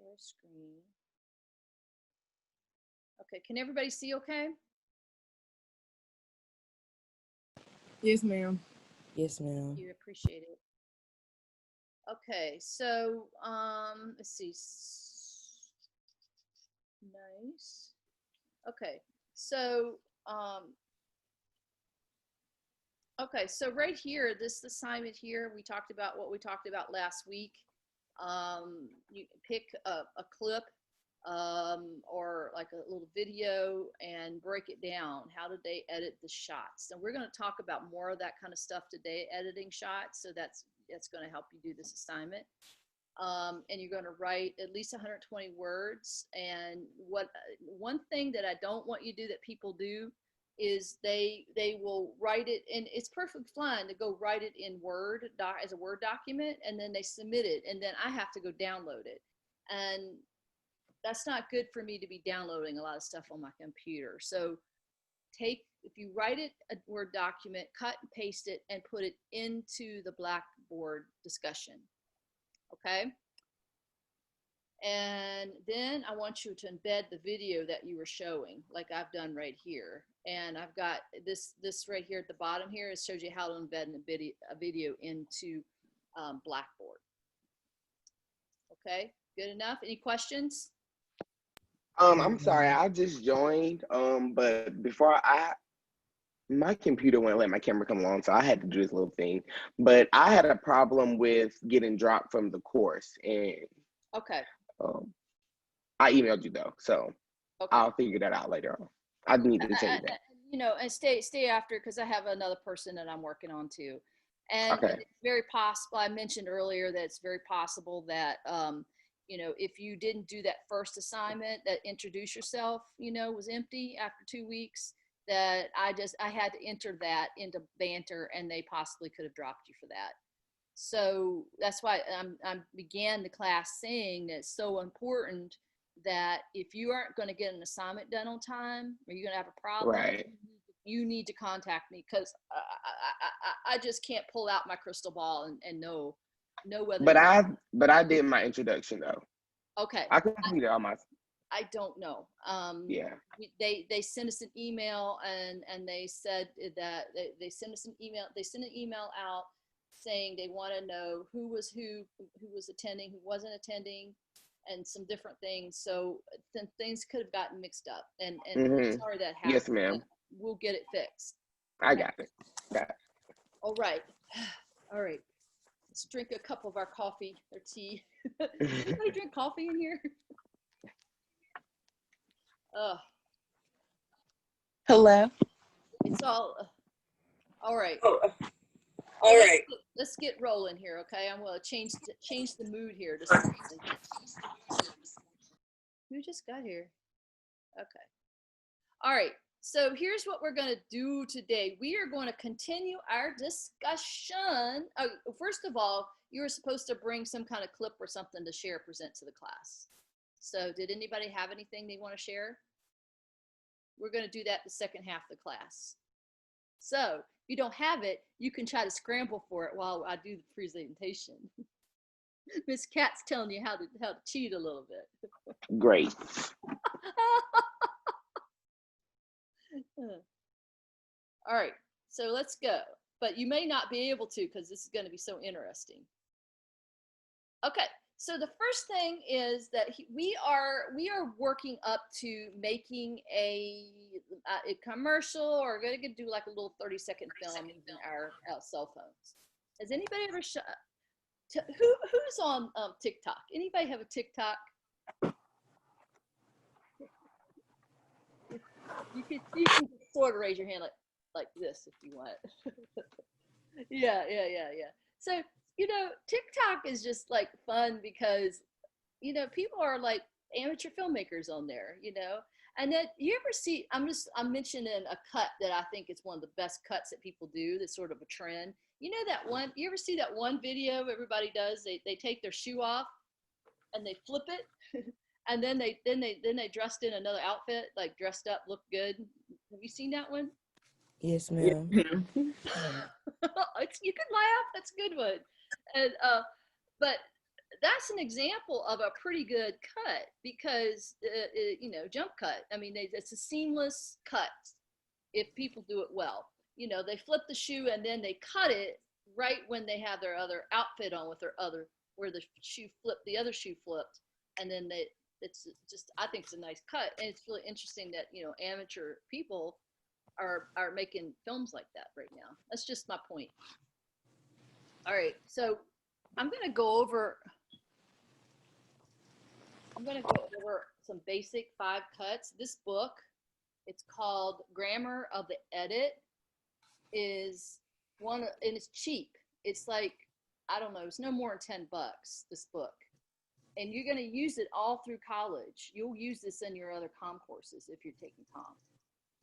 Share screen. Okay, can everybody see okay? Yes, ma'am. Yes, ma'am. You appreciate it. Okay, so let's see. Nice. Okay, so okay, so right here, this assignment here, we talked about what we talked about last week. You pick a clip or like a little video and break it down. How did they edit the shots? And we're going to talk about more of that kind of stuff today, editing shots. So that's going to help you do this assignment. And you're going to write at least 120 words. And one thing that I don't want you to do that people do is they will write it, and it's perfectly fine to go write it in Word as a Word document, and then they submit it, and then I have to go download it. And that's not good for me to be downloading a lot of stuff on my computer. So if you write it a Word document, cut and paste it and put it into the Blackboard discussion. Okay? And then I want you to embed the video that you were showing, like I've done right here. And I've got this right here at the bottom here. It shows you how to embed a video into Blackboard. Okay, good enough. Any questions? I'm sorry, I just joined. But before my computer wouldn't let my camera come along, so I had to do this little thing. But I had a problem with getting dropped from the course, and okay. I emailed you though, so okay. I'll figure that out later on. I need to change that. You know, and stay after, because I have another person that I'm working on too. And okay. It's very possible, I mentioned earlier that it's very possible that, you know, if you didn't do that first assignment, that introduce yourself, you know, was empty after 2 weeks, that I had to enter that into Banter, and they possibly could have dropped you for that. So that's why I began the class saying that it's so important that if you aren't going to get an assignment done on time, or you're going to have a problem, right. you need to contact me, because I just can't pull out my crystal ball and know whether. But I did my introduction though. Okay. I completed all my. I don't know. Yeah. They sent us an email, and they said that they sent us an email. They sent an email out saying they want to know who was attending, who wasn't attending, and some different things. So then things could have gotten mixed up, and mm-hmm. sorry that happened. Yes, ma'am. We'll get it fixed. I got it. All right. All right. Let's drink a cup of our coffee or tea. Anybody drink coffee in here? Hello. It's all right. All right. Let's get rolling here, okay? I'm going to change the mood here to something. Who just got here? Okay. All right. So here's what we're going to do today. We are going to continue our discussion. First of all, you were supposed to bring some kind of clip or something to share, present to the class. So did anybody have anything they want to share? We're going to do that the second half of the class. So if you don't have it, you can try to scramble for it while I do the presentation. Miss Kat's telling you how to cheat a little bit. Great. All right, so let's go. But you may not be able to, because this is going to be so interesting. Okay, so the first thing is that we are working up to making a commercial, or going to do like a little 30-second film using our cell phones. Has anybody ever who's on TikTok? Anybody have a TikTok? You can sort of raise your hand like this if you want. Yeah. So, you know, TikTok is just like fun because, you know, people are like amateur filmmakers on there, you know. And then you ever see, I'm mentioning a cut that I think is one of the best cuts that people do, that's sort of a trend. You know that one, you ever see that one video everybody does? They take their shoe off and they flip it. And then they dressed in another outfit, like dressed up, looked good. Have you seen that one? Yes, ma'am. You can laugh. That's a good one. And but that's an example of a pretty good cut because, jump cut. I mean, it's a seamless cut if people do it well. They flip the shoe and then they cut it right when they have their other outfit on with where the other shoe flipped. And then it's just, I think it's a nice cut. And it's really interesting that, amateur people are making films like that right now. That's just my point. All right. So I'm going to go over some basic 5 cuts. This book, it's called Grammar of the Edit, is and it's cheap. It's like, I don't know, it's no more than $10, this book. And you're going to use it all through college. You'll use this in your other comm courses if you're taking comm.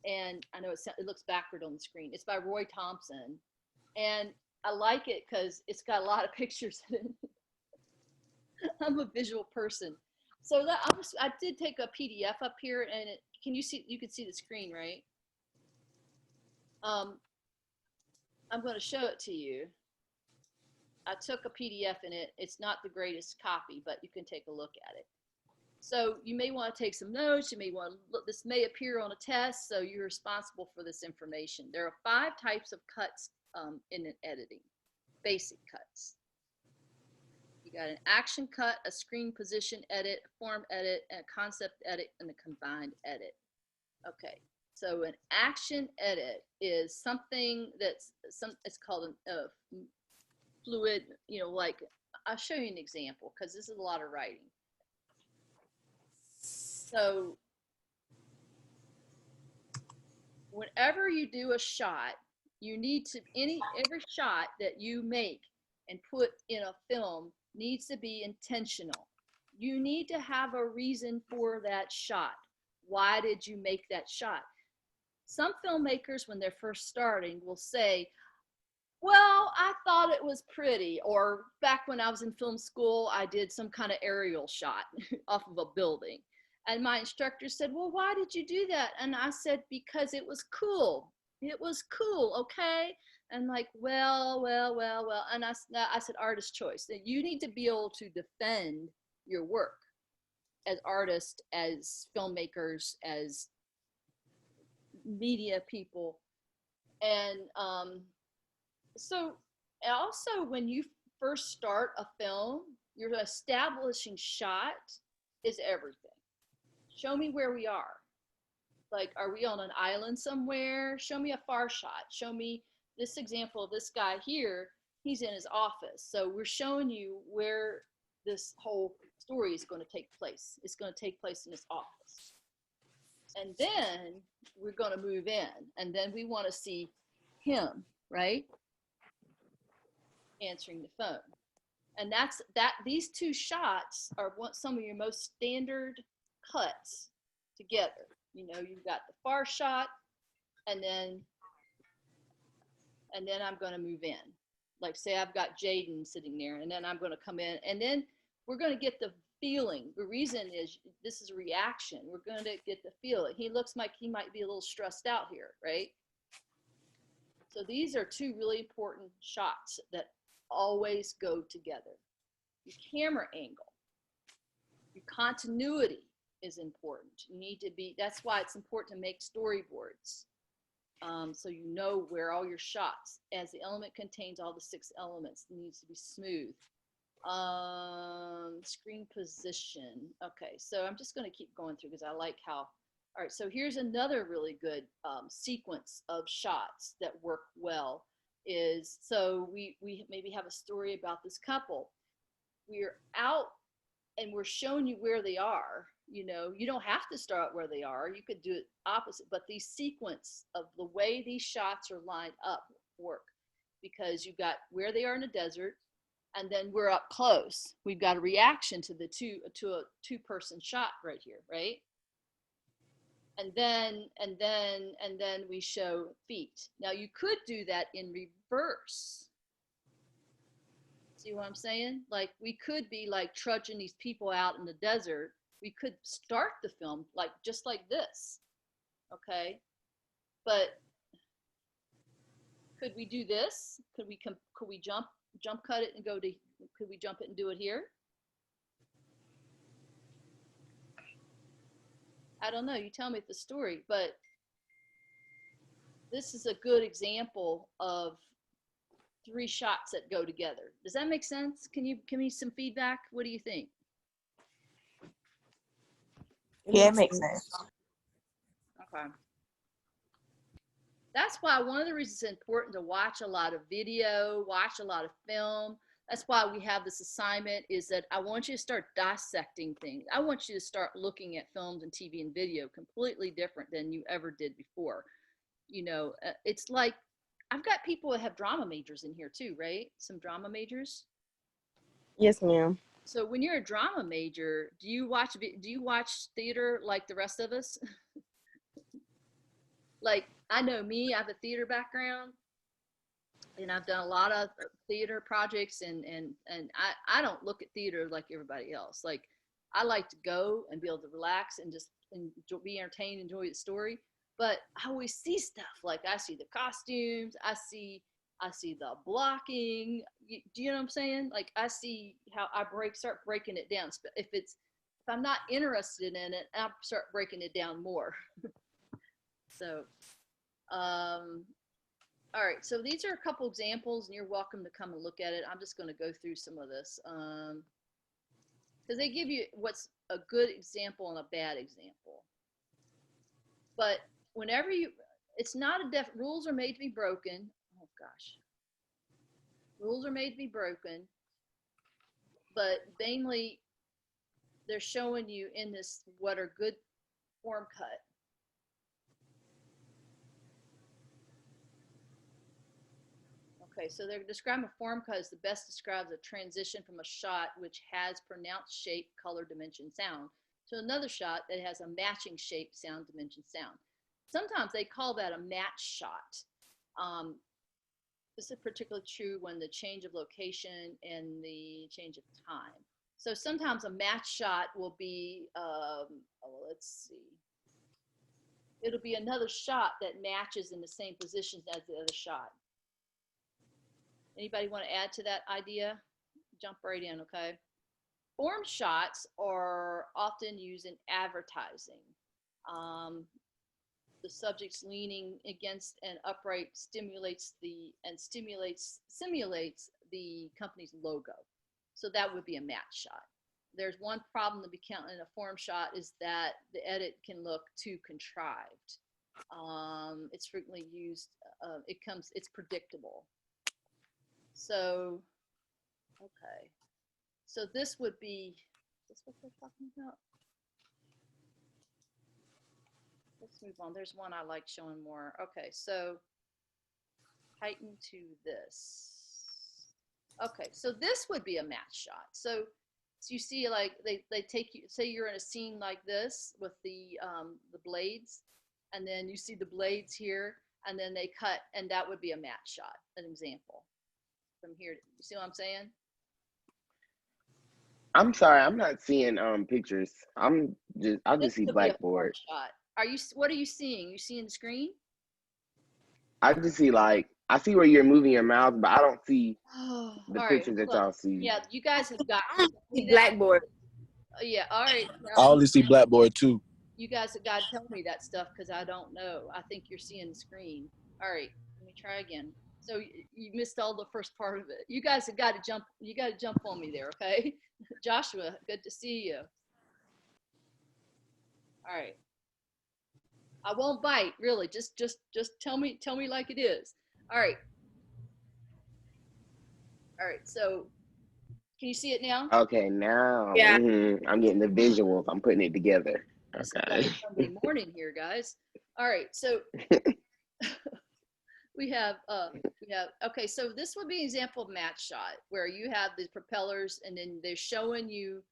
And I know it looks backward on the screen. It's by Roy Thompson. And I like it because it's got a lot of pictures in it. I'm a visual person. So I did take a PDF up here, and you can see the screen, right? I'm going to show it to you. I took a PDF in it. It's not the greatest copy, but you can take a look at it. So you may want to take some notes. You may want to look. This may appear on a test, so you're responsible for this information. There are 5 types of cuts in editing, basic cuts. You got an action cut, a screen position edit, a form edit, and a concept edit, and a combined edit. Okay, so an action edit is something it's called a fluid, like, I'll show you an example because this is a lot of writing. So whenever you do a shot, you need to, every shot that you make and put in a film needs to be intentional. You need to have a reason for that shot. Why did you make that shot? Some filmmakers, when they're first starting, will say, well, I thought it was pretty, or back when I was in film school, I did some kind of aerial shot off of a building. And my instructor said, well, why did you do that? And I said, because it was cool. It was cool, okay? And like, well. And I said, artist choice. That you need to be able to defend your work as artists, as filmmakers, as media people. And so also when you first start a film, your establishing shot is everything. Show me where we are. Like, are we on an island somewhere? Show me a far shot. Show me this example of this guy here. He's in his office. So we're showing you where this whole story is going to take place. It's going to take place in his office. And then we're going to move in. And then we want to see him, right? Answering the phone. And these 2 shots are some of your most standard cuts together. You've got the far shot, and then I'm going to move in. Like, say I've got Jaden sitting there, and then I'm going to come in, and then we're going to get the feeling. The reason is this is a reaction. We're going to get the feeling. He looks like he might be a little stressed out here, right? So these are 2 really important shots that always go together. Your camera angle, your continuity is important. You need to that's why it's important to make storyboards. So you know where all your shots, as the element contains all the 6 elements, it needs to be smooth. Screen position. Okay, so I'm just going to keep going through because I like how. All right, so here's another really good sequence of shots that work well. So we maybe have a story about this couple. We're out and we're showing you where they are. You don't have to start where they are. You could do it opposite, but the sequence of the way these shots are lined up work because you've got where they are in the desert, and then we're up close. We've got a reaction to a 2-person shot right here, right? And then we show feet. Now you could do that in reverse. See what I'm saying? Like, we could be like trudging these people out in the desert. We could start the film just like this, okay? But could we do this? Could we jump cut it and could we jump it and do it here? I don't know. You tell me the story, but this is a good example of three shots that go together. Does that make sense? Can you give me some feedback? What do you think? Yeah, it makes sense. Okay. That's why one of the reasons it's important to watch a lot of video, watch a lot of film. That's why we have this assignment, is that I want you to start dissecting things. I want you to start looking at films and TV and video completely different than you ever did before. You know, it's like I've got people that have drama majors in here too, right? Some drama majors. Yes, ma'am. So when you're a drama major, do you watch theater like the rest of us? Like, I know me, I have a theater background, and I've done a lot of theater projects, and I don't look at theater like everybody else. Like, I like to go and be able to relax and just be entertained, enjoy the story. But I always see stuff, like I see the costumes, I see the blocking. Do you know what I'm saying? Like, I see how I start breaking it down. If I'm not interested in it, I'll start breaking it down more. So, all right, so these are a couple examples, and you're welcome to come and look at it. I'm just going to go through some of this because they give you what's a good example and a bad example. But whenever it's not rules are made to be broken. Oh gosh, rules are made to be broken, but mainly they're showing you in this what are good form cut. Okay, so they're describing a form cut as the best describes a transition from a shot which has pronounced shape, color, dimension, sound to another shot that has a matching shape, sound, dimension, sound. Sometimes they call that a match shot. This is particularly true when the change of location and the change of time. So sometimes a match shot will be, let's see. It'll be another shot that matches in the same positions as the other shot. Anybody want to add to that idea? Jump right in, okay? Form shots are often used in advertising. The subject's leaning against an upright simulates the company's logo. So that would be a match shot. There's one problem to be counting in a form shot is that the edit can look too contrived. It's frequently used. It's predictable. So, okay. So this would be, is this what they're talking about? Let's move on. There's one I like showing more. Okay, so heighten to this. Okay, so this would be a match shot. So you see, like they take you, say you're in a scene like this with the blades, and then you see the blades here, and then they cut, and that would be a match shot, an example. From here, you see what I'm saying? I'm sorry, I'm not seeing pictures. I just see blackboard. Shot. What are you seeing? You seeing the screen? I just see I see where you're moving your mouth, but I don't see the pictures that y'all see. Yeah, you guys have got blackboard. Yeah, all right. I only see blackboard too. You guys have got to tell me that stuff because I don't know. I think you're seeing the screen. All right, let me try again. So you missed all the first part of it. You guys have got to jump. You got to jump on me there, okay? Joshua, good to see you. All right. I won't bite, really. Just tell me like it is. All right. All right. So, can you see it now? Okay, now Yeah. I'm getting the visuals. I'm putting it together. Okay. It's like Sunday morning here, guys. All right. So we have okay. So this would be an example of match shot where you have the propellers, and then they're showing you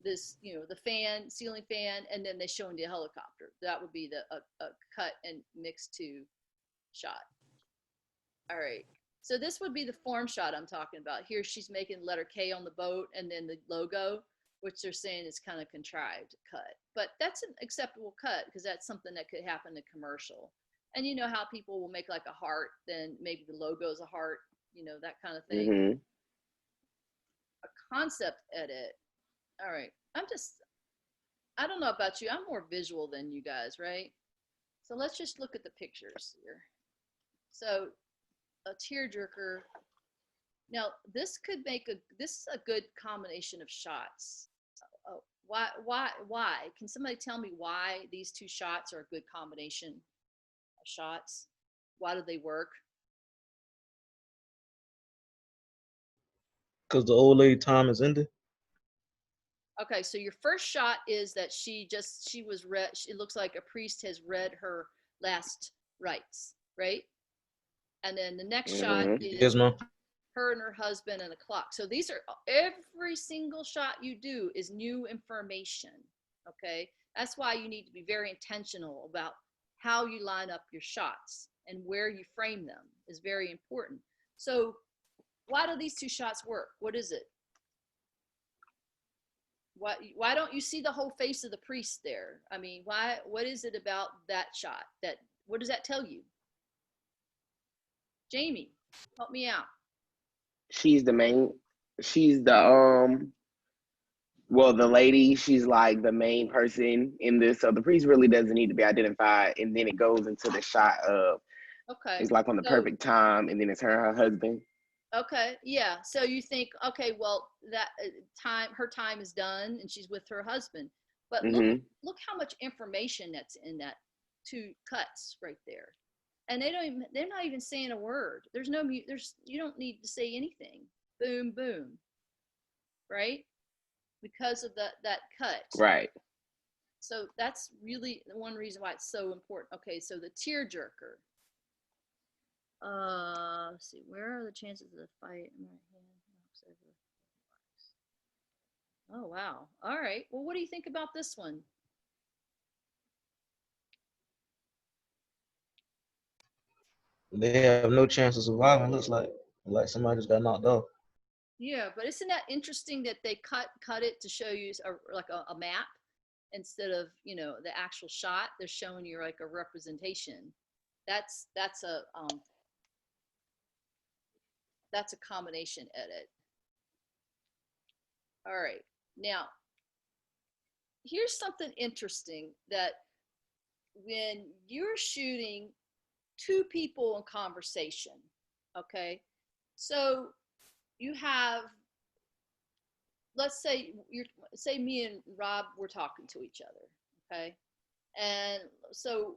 this, the ceiling fan, and then they're showing the helicopter. That would be a cut and mix to shot. All right. So this would be the form shot I'm talking about. Here she's making letter K on the boat, and then the logo, which they're saying is kind of contrived cut. But that's an acceptable cut because that's something that could happen in a commercial. And you know how people will make like a heart, then maybe the logo is a heart, that kind of thing. Mm-hmm. A concept edit. All right. I don't know about you. I'm more visual than you guys, right? So let's just look at the pictures here. So a tearjerker. Now this is a good combination of shots. Why? Can somebody tell me why these two shots are a good combination of shots? Why do they work? Because the old lady time is ending. Okay, so your first shot is that it looks like a priest has read her last rites, right? And then the next shot Mm-hmm. is Yes, ma'am. her and her husband and a clock. So these are every single shot you do is new information. Okay, that's why you need to be very intentional about how you line up your shots and where you frame them is very important. So why do these two shots work? What is it? Why don't you see the whole face of the priest there? I mean, why? What is it about that shot? What does that tell you? Jamie, help me out. She's the main. She's the well, the lady. She's like the main person in this. So the priest really doesn't need to be identified, and then it goes into the shot of Okay. it's like on the So perfect time, and then it's her and her husband. okay, yeah. So you think, okay, well, that her time is done, and she's with her husband. But Mm-hmm. look how much information that's in that two cuts right there, and they're not even saying a word. There's no you don't need to say anything. Boom, boom, right? Because of that cut. Right. So that's really the one reason why it's so important. Okay, so the tearjerker. Let's see, where are the chances of the fight? Oh, wow. All right. Well, what do you think about this one? They have no chance of surviving. Looks like somebody just got knocked off. Yeah, but isn't that interesting that they cut it to show you like a map instead of, the actual shot? They're showing you like a representation. That's a combination edit. All right. Now, here's something interesting that when you're shooting two people in conversation, okay? So you have, let's say me and Rob, we're talking to each other, okay? And so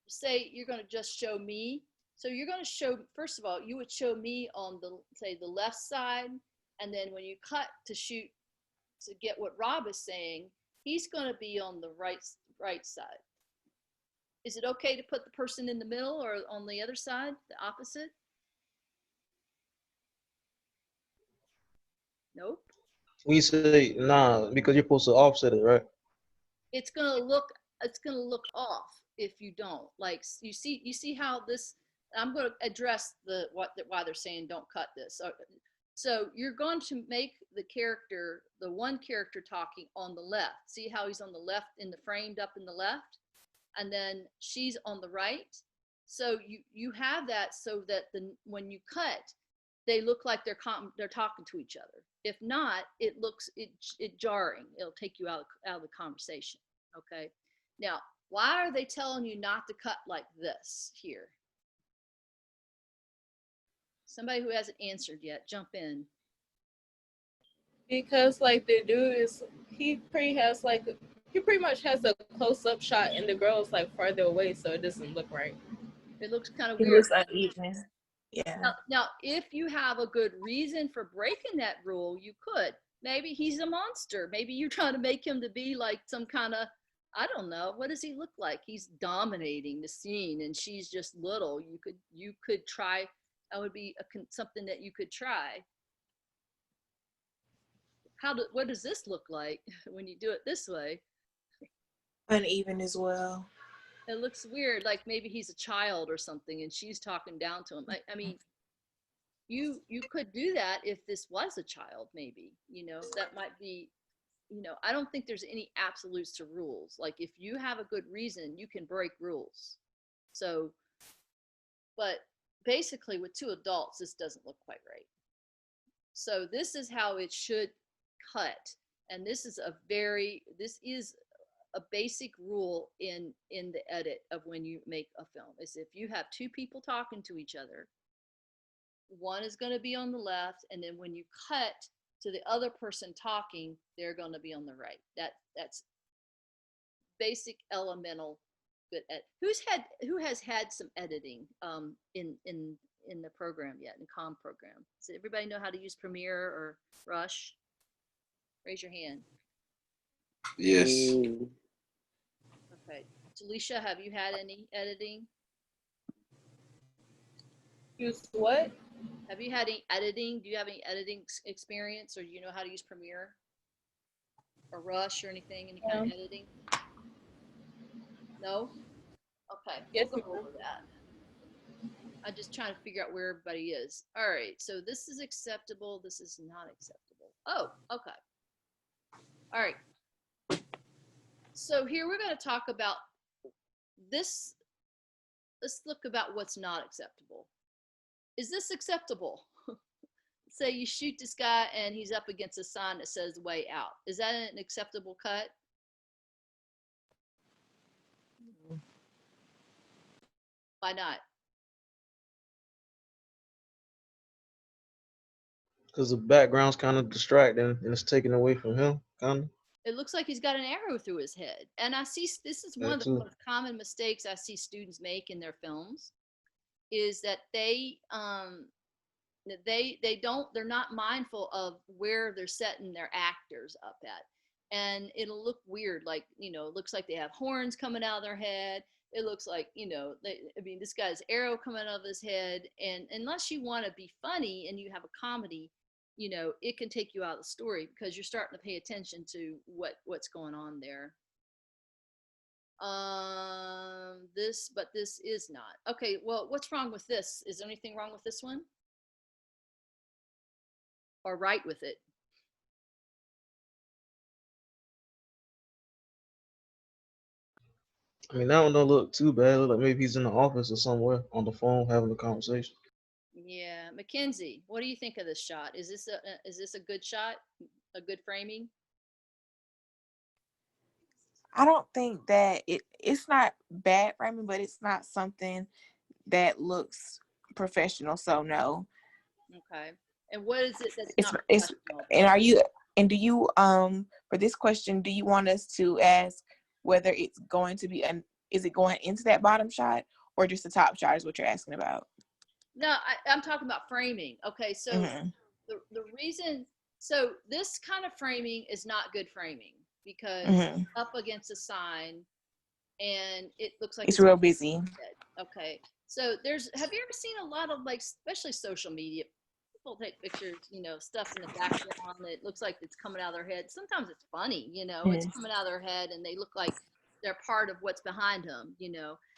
say you're going to just show me. So you're going to show, first of all, you would show me on the left side, and then when you cut to shoot to get what Rob is saying, he's going to be on the right side. Is it okay to put the person in the middle or on the other side, the opposite? Nope. We say nah because you're supposed to offset it, right? It's gonna look off if you don't. Like you see how this. I'm going to address why they're saying don't cut this. So you're going to make the one character talking on the left. See how he's on the left framed up in the left, and then she's on the right. So you have that so that when you cut, they look like they're talking to each other. If not, it looks jarring. It'll take you out of the conversation. Okay. Now, why are they telling you not to cut like this here? Somebody who hasn't answered yet, jump in. Because like the dude he pretty much has a close up shot and the girl is like farther away, so it doesn't look right. It looks kind of It weird. looks uneven. Yeah. Now, if you have a good reason for breaking that rule, you could. Maybe he's a monster. Maybe you're trying to make him to be like some kind of, I don't know, what does he look like? He's dominating the scene and she's just little. You could try. That would be something that you could try. What does this look like when you do it this way? Uneven as well. It looks weird, like maybe he's a child or something and she's talking down to him. I mean, you could do that if this was a child, maybe, that might be, I don't think there's any absolutes to rules. Like if you have a good reason, you can break rules. So, but basically with two adults, this doesn't look quite right. So this is how it should cut. And this is a basic rule in the edit of when you make a film is if you have two people talking to each other, one is going to be on the left, and then when you cut to the other person talking, they're going to be on the right. That's basic elemental good who has had some editing in the program yet, in com program? Does everybody know how to use Premiere or Rush? Raise your hand. Yes. Okay. Talisha, have you had any editing? Use what? Have you had any editing? Do you have any editing experience, or do you know how to use Premiere or Rush or anything, any kind of editing? No? Okay. Yes, We'll go over that. I'm just trying to figure out where everybody is. All right. So this is acceptable. This is not acceptable. Oh, okay. All right. So here we're going to talk about this. Let's look about what's not acceptable. Is this acceptable? Say you shoot this guy and he's up against a sign that says way out. Is that an acceptable cut? Why not? Because the background's kind of distracting and it's taken away from him, kind of. It looks like he's got an arrow through his head. And I see this is one of the most common mistakes I see students make in their films is that they're not mindful of where they're setting their actors up at. And it'll look weird, like, it looks like they have horns coming out of their head. It looks like, this guy's arrow coming out of his head. And unless you want to be funny and you have a comedy, it can take you out of the story because you're starting to pay attention to what's going on there. But this is not. Okay, well, what's wrong with this? Is there anything wrong with this one? Or right with it? I mean, that one don't look too bad. It look like maybe he's in the office or somewhere on the phone having a conversation. Yeah, Mackenzie, what do you think of this shot? Is this a good shot? A good framing? I don't think that it's not bad framing, but it's not something that looks professional. So no. Okay. And what is it that's not professional? Do you for this question, do you want us to ask whether it's going to be is it going into that bottom shot or just the top shot is what you're asking about? No, I'm talking about framing. Okay, so the reason, so this kind of framing is not good framing because it's up against a sign and it looks like it's real busy. Okay, so have you ever seen a lot of, like, especially social media, people take pictures, stuff in the background that looks like it's coming out of their head. Sometimes it's funny, it's coming out of their head and they look like they're part of what's behind them,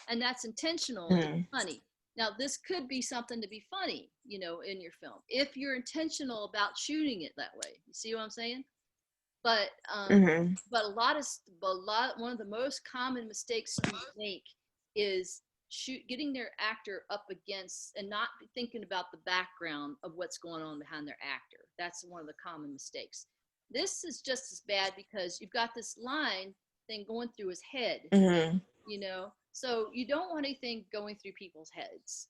and that's intentional and funny. Now, this could be something to be funny, in your film, if you're intentional about shooting it that way. You see what I'm saying? But one of the most common mistakes students make is getting their actor up against and not thinking about the background of what's going on behind their actor. That's one of the common mistakes. This is just as bad because you've got this line thing going through his head, so you don't want anything going through people's heads.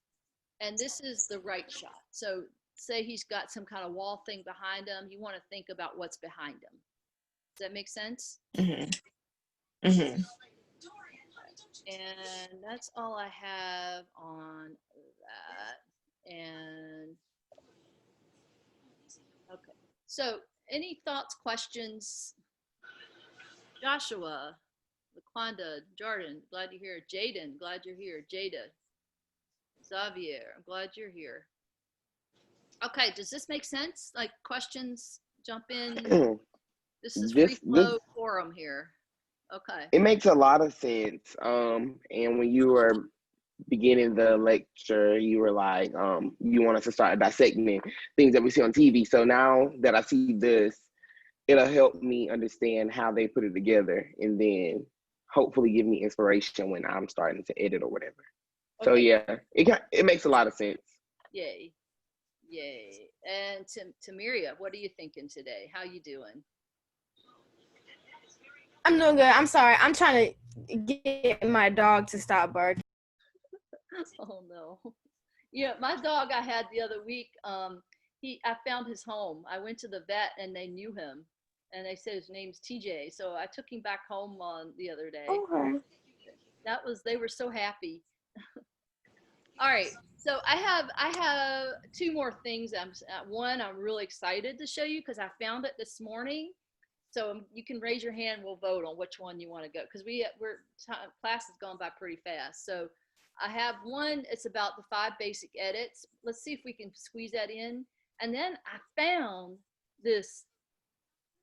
And this is the right shot. So say he's got some kind of wall thing behind him, you want to think about what's behind him. Does that make sense? And that's all I have on that. And okay, so any thoughts, questions? Joshua, Laquanda, Jordan, glad you're here. Jaden, glad you're here. Jada, Xavier, I'm glad you're here. Okay, does this make sense? Like, questions, jump in. This is free flow forum here. Okay. It makes a lot of sense. And when you were beginning the lecture, you were like, you want us to start dissecting things that we see on TV. So now that I see this, it'll help me understand how they put it together and then hopefully give me inspiration when I'm starting to edit or whatever. Okay. So yeah, it makes a lot of sense. Yay. And Tamiria, what are you thinking today? How you doing? I'm doing good. I'm sorry. I'm trying to get my dog to stop barking. Oh no. Yeah, my dog I had the other week, I found his home. I went to the vet and they knew him and they said his name's TJ. So I took him back home on the other day. Okay. They were so happy. All right. So I have two more things. One I'm really excited to show you because I found it this morning. So you can raise your hand. We'll vote on which one you want to go because class has gone by pretty fast. So I have one. It's about the 5 basic edits. Let's see if we can squeeze that in. And then I found this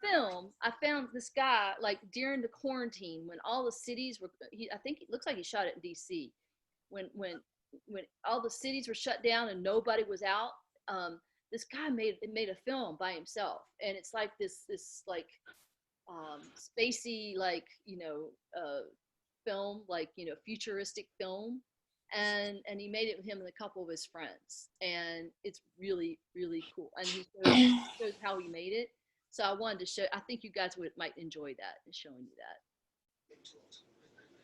film. I found this guy like during the quarantine when all the cities were. I think it looks like he shot it in D.C. When all the cities were shut down and nobody was out. This guy made a film by himself, and it's like this like spacey film, like futuristic film, and he made it with him and a couple of his friends, and it's really really cool, and he shows how he made it. So I wanted to show. I think you guys might enjoy that and showing you that.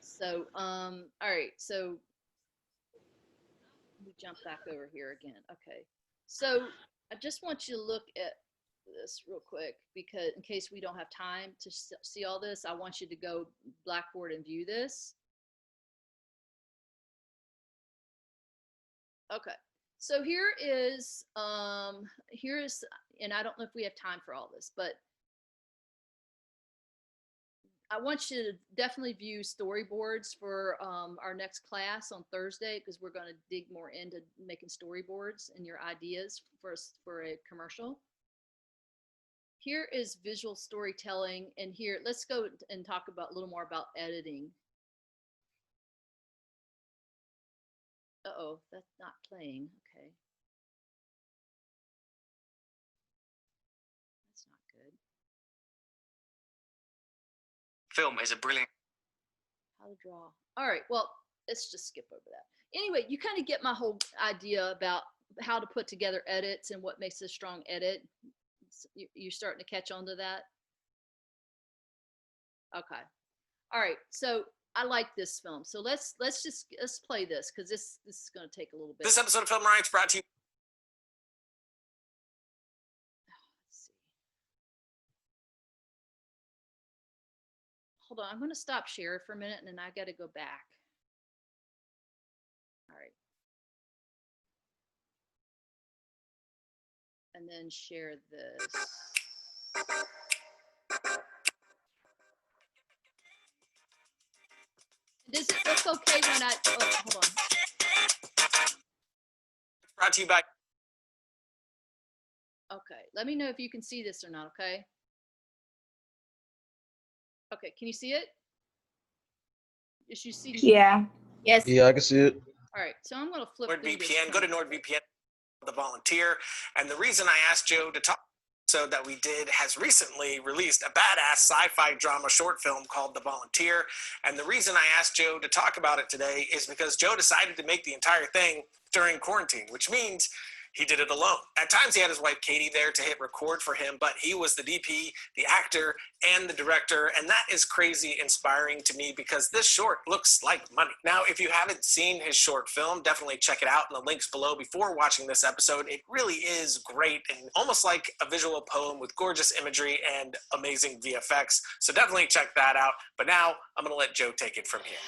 So all right, so we jump back over here again. Okay, so I just want you to look at this real quick because in case we don't have time to see all this, I want you to go Blackboard and view this. Okay, so here is, and I don't know if we have time for all this, but I want you to definitely view storyboards for our next class on Thursday because we're going to dig more into making storyboards and your ideas for a commercial. Here is visual storytelling, and here let's go and talk about a little more about editing. Uh-oh, that's not playing. Okay. That's not good. Film is a brilliant. How to draw. All right, well, let's just skip over that. Anyway, you kind of get my whole idea about how to put together edits and what makes a strong edit. You're starting to catch on to that? Okay. All right, so I like this film. So let's play this because this is going to take a little bit. This episode of Film Riots brought to you. Let's see. Hold on, I'm going to stop share for a minute and then I got to go back. All right. And then share this. Does it look okay when I, oh, hold on. Brought to you by. Okay, let me know if you can see this or not, okay? Okay, can you see it? Is you see? Yeah. Yes. Yeah, I can see it. All right, so I'm going to flip through this. NordVPN. Go to NordVPN, the volunteer. And the reason I asked Joe to talk so that we did has recently released a badass sci-fi drama short film called The Volunteer. And the reason I asked Joe to talk about it today is because Joe decided to make the entire thing during quarantine, which means he did it alone. At times he had his wife Katie there to hit record for him, but he was the DP, the actor, and the director, and that is crazy inspiring to me because this short looks like money. Now, if you haven't seen his short film, definitely check it out in the links below before watching this episode. It really is great and almost like a visual poem with gorgeous imagery and amazing VFX, so definitely check that out. But now, I'm gonna let Joe take it from here.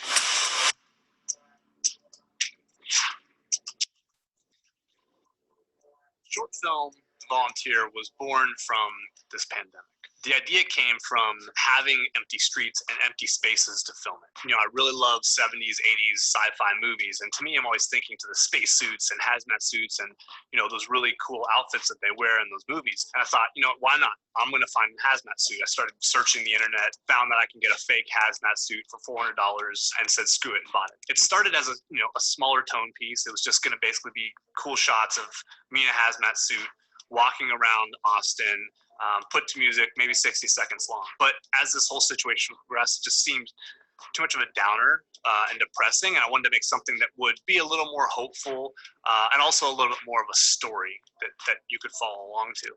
Short film Volunteer was born from this pandemic. The idea came from having empty streets and empty spaces to film it. You know, I really love 70s, 80s sci-fi movies, and to me, I'm always thinking to the space suits and hazmat suits and, you know, those really cool outfits that they wear in those movies. And I thought, you know, why not? I'm going to find a hazmat suit. I started searching the internet, found that I can get a fake hazmat suit for $400 and said, screw it, and bought it. It started as a smaller tone piece. It was just going to basically be cool shots of me in a hazmat suit walking around Austin, put to music, maybe 60 seconds long. But as this whole situation progressed, it just seemed too much of a downer and depressing. And I wanted to make something that would be a little more hopeful and also a little bit more of a story that you could follow along to.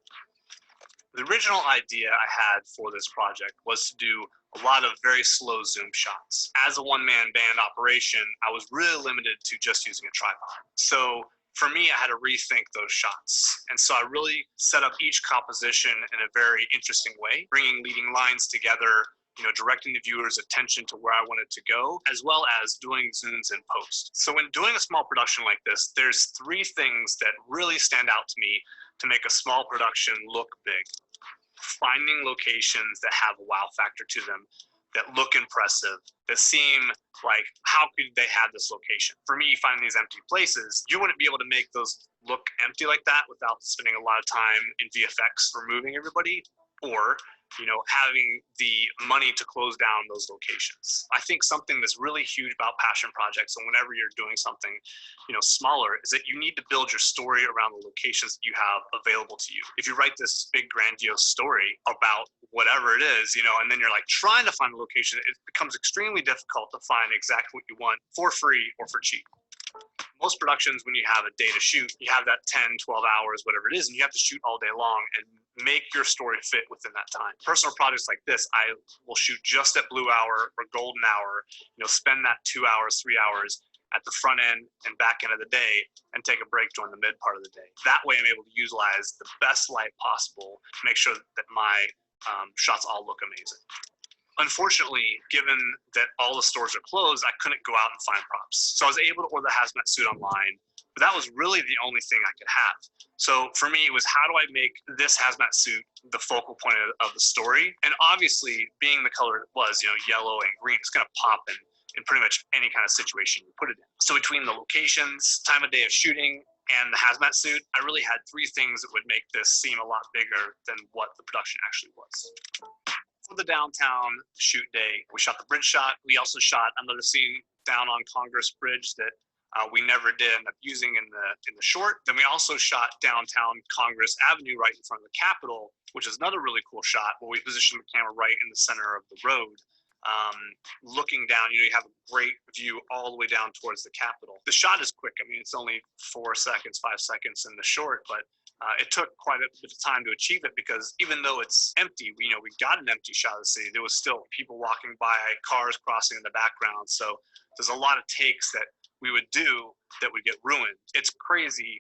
The original idea I had for this project was to do a lot of very slow zoom shots. As a one-man band operation, I was really limited to just using a tripod. So for me, I had to rethink those shots. And so I really set up each composition in a very interesting way, bringing leading lines together, directing the viewer's attention to where I wanted to go, as well as doing zooms in post. So when doing a small production like this, there's 3 things that really stand out to me to make a small production look big. Finding locations that have a wow factor to them, that look impressive, that seem like, how could they have this location? For me, finding these empty places, you wouldn't be able to make those look empty like that without spending a lot of time in VFX removing everybody, or having the money to close down those locations. I think something that's really huge about passion projects, and whenever you're doing something, smaller, is that you need to build your story around the locations that you have available to you. If you write this big grandiose story about whatever it is, and then you're like trying to find a location, it becomes extremely difficult to find exactly what you want for free or for cheap. Most productions, when you have a day to shoot, you have that 10, 12 hours, whatever it is, and you have to shoot all day long and make your story fit within that time. Personal projects like this, I will shoot just at blue hour or golden hour, spend that 2 hours, 3 hours at the front end and back end of the day and take a break during the mid part of the day. That way I'm able to utilize the best light possible to make sure that my shots all look amazing. Unfortunately, given that all the stores are closed, I couldn't go out and find props. So I was able to order the hazmat suit online, but that was really the only thing I could have. So for me, it was, how do I make this hazmat suit the focal point of the story? And obviously, being the color it was, yellow and green, it's going to pop in pretty much any kind of situation you put it in. So between the locations, time of day of shooting, and the hazmat suit, I really had 3 things that would make this seem a lot bigger than what the production actually was. For the downtown shoot day, we shot the bridge shot. We also shot another scene down on Congress Bridge that we never did end up using in the short. Then we also shot downtown Congress Avenue right in front of the Capitol, which is another really cool shot where we positioned the camera right in the center of the road. Looking down, you have a great view all the way down towards the Capitol. The shot is quick. I mean, it's only 4 seconds, 5 seconds in the short, but it took quite a bit of time to achieve it, because even though it's empty, we got an empty shot of the city. There was still people walking by, cars crossing in the background. So there's a lot of takes that we would do that would get ruined. It's crazy,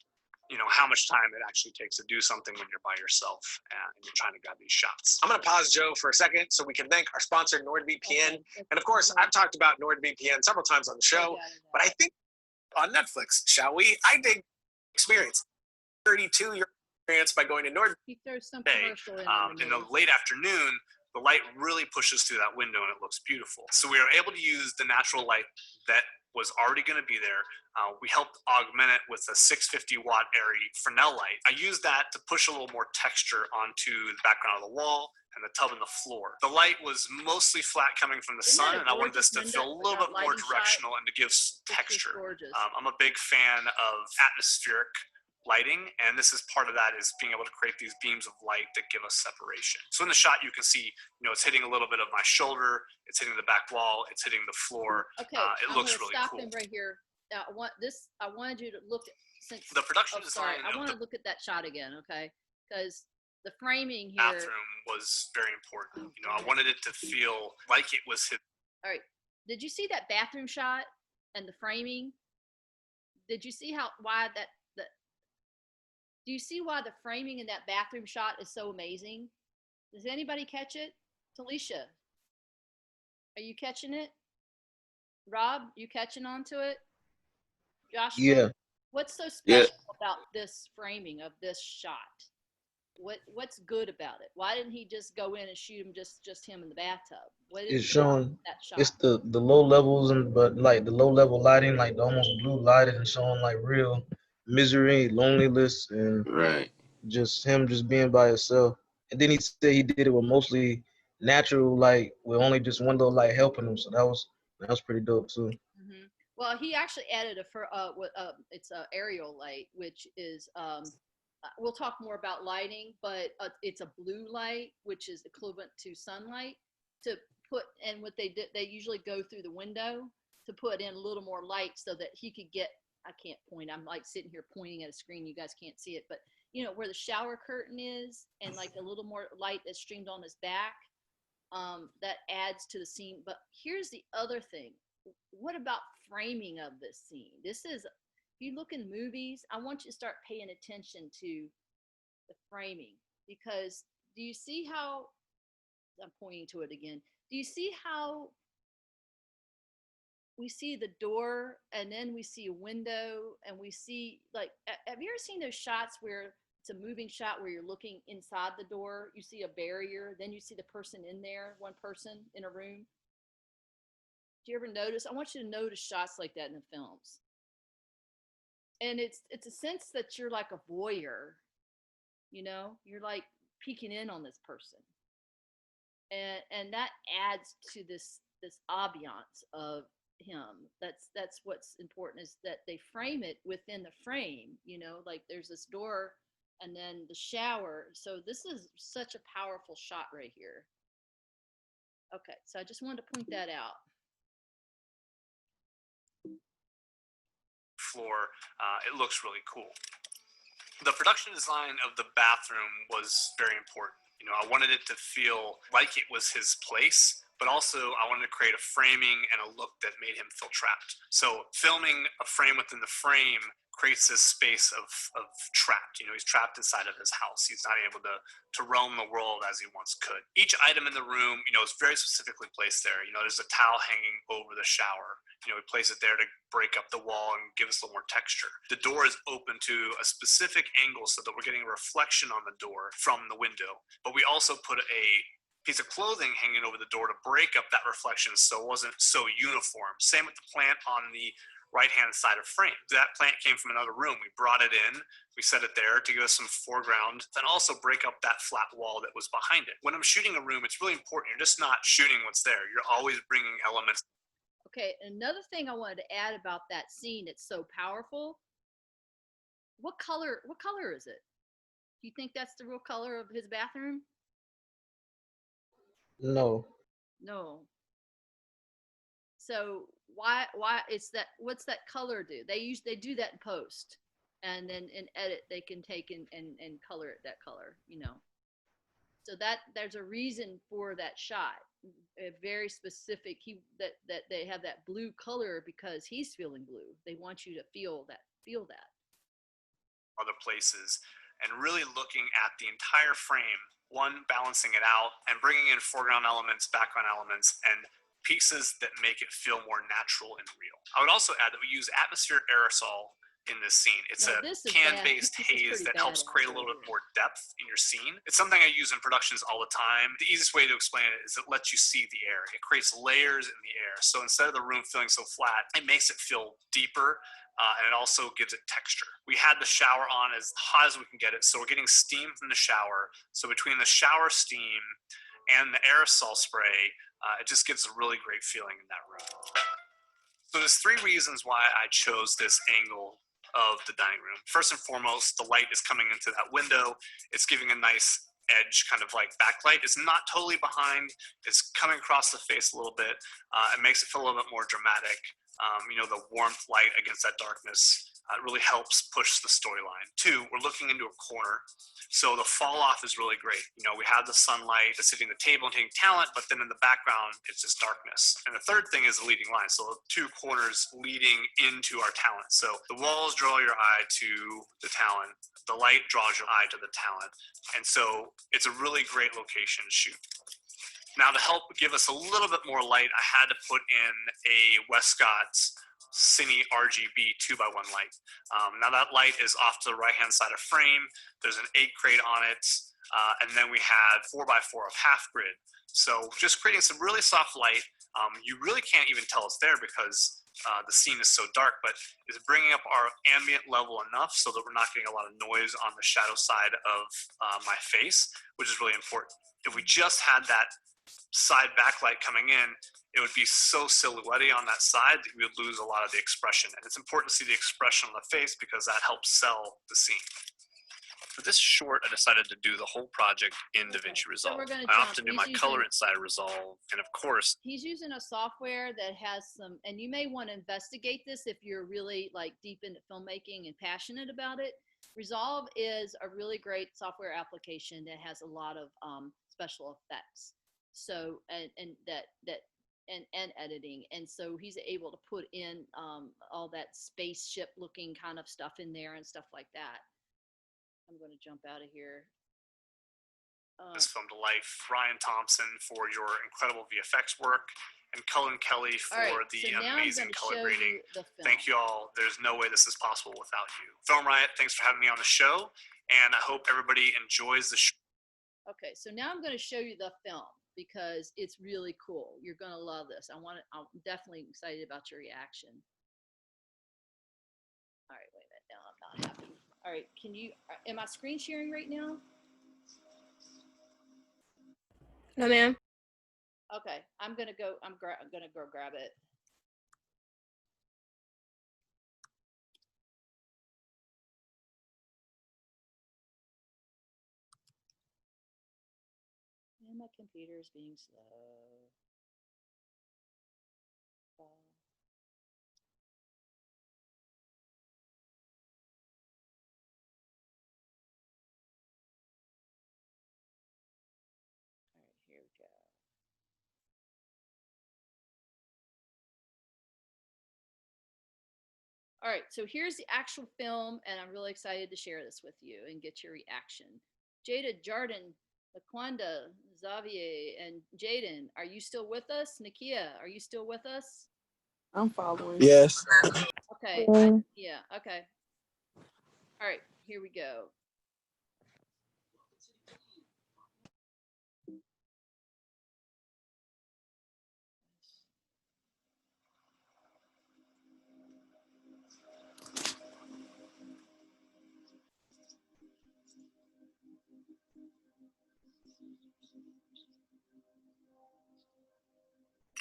how much time it actually takes to do something when you're by yourself and you're trying to grab these shots. I'm going to pause, Joe, for a second so we can thank our sponsor, NordVPN. And of course, I've talked about NordVPN several times on the show, but I think on Netflix, shall we? I dig experience. 32-year experience by going to NordVPN. He throws some Day. commercial In the late afternoon, the light really pushes through that window and it looks beautiful. So we were able to use the natural light that was already going to be there. We helped augment it with a 650 watt ARRI Fresnel light. I used that to push a little more texture onto the background of the wall and the tub and the floor. The light was mostly flat coming from the sun, and I wanted this to feel a little bit more directional and to give texture. I'm a big fan of atmospheric lighting, and this is part of that, is being able to create these beams of light that give us separation. So in the shot, you can see, it's hitting a little bit of my shoulder, it's hitting the back wall, it's hitting the floor. Okay, it looks really stop cool. him right here. Now, I wanted you to look at, since The production sorry, design I want to look at that shot again, okay? Because the framing here. bathroom was very important. I wanted it to feel like it was hit. All right, did you see that bathroom shot and the framing? Did you see why that? Do you see why the framing in that bathroom shot is so amazing? Does anybody catch it? Talisha, are you catching it? Rob, you catching on to it? Joshua? Yeah. What's so special about this framing of this shot? What's good about it? Why didn't he just go in and shoot him just him in the bathtub? What is It's showing, that shot? it's the low levels, but like the low level lighting, like the almost blue lighted, and showing like real misery, loneliness, and Right. just him just being by himself. And then he said he did it with mostly natural light, with only just one little light helping him. So that was pretty dope too. Mm-hmm. Well, he actually added it's a aerial light, which is we'll talk more about lighting, but it's a blue light, which is equivalent to sunlight. To put, and what they did, they usually go through the window to put in a little more light so that he could get. I can't point. I'm like sitting here pointing at a screen. You guys can't see it, but you know, where the shower curtain is, and like a little more light that's streamed on his back. That adds to the scene. But here's the other thing. What about framing of this scene? This is, if you look in movies, I want you to start paying attention to the framing, because do you see how, I'm pointing to it again. Do you see how we see the door and then we see a window and we see, like, have you ever seen those shots where it's a moving shot where you're looking inside the door, you see a barrier, then you see the person in there, one person in a room? Do you ever notice? I want you to notice shots like that in the films. And it's a sense that you're like a voyeur, you know, you're like peeking in on this person. And that adds to this ambiance of him. That's what's important, is that they frame it within the frame, you know, like there's this door and then the shower. So this is such a powerful shot right here. Okay, so I just wanted to point that out. Floor, it looks really cool. The production design of the bathroom was very important. You know, I wanted it to feel like it was his place, but also I wanted to create a framing and a look that made him feel trapped. So filming a frame within the frame creates this space of trapped. You know, he's trapped inside of his house. He's not able to roam the world as he once could. Each item in the room, you know, is very specifically placed there. You know, there's a towel hanging over the shower. You know, we place it there to break up the wall and give us a little more texture. The door is open to a specific angle so that we're getting a reflection on the door from the window. But we also put a piece of clothing hanging over the door to break up that reflection so it wasn't so uniform. Same with the plant on the right-hand side of frame. That plant came from another room. We brought it in, we set it there to give us some foreground, and also break up that flat wall that was behind it. When I'm shooting a room, it's really important. You're just not shooting what's there. You're always bringing elements. Okay, another thing I wanted to add about that scene, it's so powerful. What color is it? Do you think that's the real color of his bathroom? No. No. So why it's that, what's that color do? They do that in post, and then in edit they can take and color it that color, you know. So that there's a reason for that shot. A very specific, that they have that blue color because he's feeling blue. They want you to feel that. Other places, and really looking at the entire frame, one, balancing it out and bringing in foreground elements, background elements, and pieces that make it feel more natural and real. I would also add that we use atmospheric aerosol in this scene. It's Now, a this is can-based bad. This is haze pretty that helps badass create a right little bit here. more depth in your scene. It's something I use in productions all the time. The easiest way to explain it is it lets you see the air. It creates layers in the air. So instead of the room feeling so flat, it makes it feel deeper, and it also gives it texture. We had the shower on as hot as we can get it, so we're getting steam from the shower. So between the shower steam and the aerosol spray, it just gives a really great feeling in that room. So there's three reasons why I chose this angle of the dining room. First and foremost, the light is coming into that window. It's giving a nice edge, kind of like backlight. It's not totally behind. It's coming across the face a little bit. It makes it feel a little bit more dramatic. You know, the warmth light against that darkness really helps push the storyline. Two, we're looking into a corner. So the fall off is really great. You know, we have the sunlight that's hitting the table and hitting talent, but then in the background, it's just darkness. And the third thing is the leading line. So the two corners leading into our talent. So the walls draw your eye to the talent. The light draws your eye to the talent. And so it's a really great location to shoot. Now, to help give us a little bit more light, I had to put in a Westcott's Cine RGB 2x1 light. Now that light is off to the right-hand side of frame. There's an 8 crate on it, and then we have 4x4 of half grid. So just creating some really soft light. You really can't even tell it's there because the scene is so dark, but it's bringing up our ambient level enough so that we're not getting a lot of noise on the shadow side of my face, which is really important. If we just had that side backlight coming in, it would be so silhouette-y on that side that we would lose a lot of the expression. And it's important to see the expression on the face because that helps sell the scene. For this short, I decided to do the whole project in DaVinci Resolve. I often do my color inside Resolve, and of course, he's using a software that has some, and you may want to investigate this if you're really like deep into filmmaking and passionate about it. Resolve is a really great software application that has a lot of special effects. So and editing, and so he's able to put in all that spaceship looking kind of stuff in there and stuff like that. I'm going to jump out of here. This film to life. Ryan Thompson for your incredible VFX work, and Cullen Kelly for the amazing color grading. Thank you all. There's no way this is possible without you. Film Riot, thanks for having me on the show, and I hope everybody enjoys the show. Okay, so now I'm going to show you the film because it's really cool. You're going to love this. I'm definitely excited about your reaction. All right, wait a minute. Now I'm not happy. All right, am I screen sharing right now? No, ma'am. Okay, I'm gonna go grab it. And my computer is being slow. All right, here we go. All right, so here's the actual film, and I'm really excited to share this with you and get your reaction. Jada, Jardin, Laquanda, Xavier, and Jaden, are you still with us? Nakia, are you still with us? I'm following. Yes. Okay. Yeah. Okay. All right. Here we go.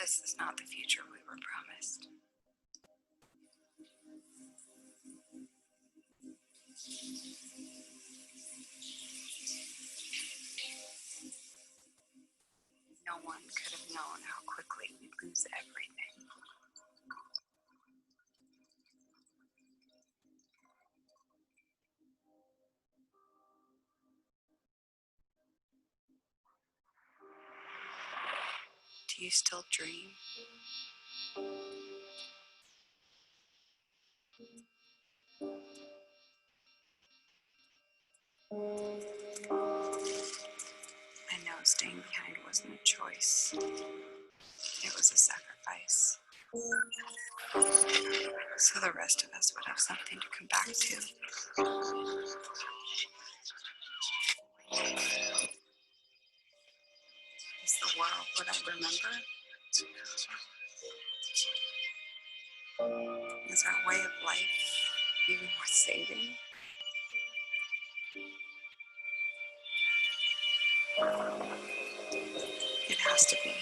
This is not the future we were promised. No one could have known how quickly we'd lose everything. Do you still dream? I know staying behind wasn't a choice. It was a sacrifice. So the rest of us would have something to come back to. Is the world what I remember? Is our way of life even worth saving? It has to be.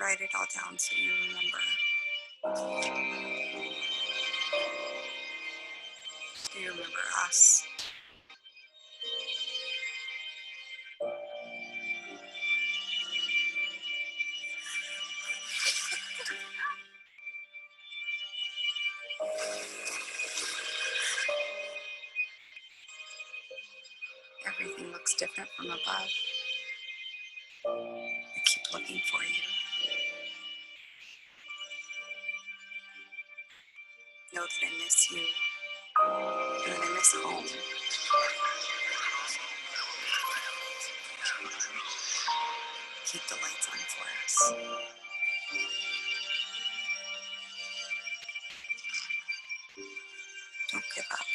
Write it all down so you remember. Do you remember us? Everything looks different from above. I keep looking for you. Know that I miss you. And that I miss home. Keep the lights on for us. Don't give up.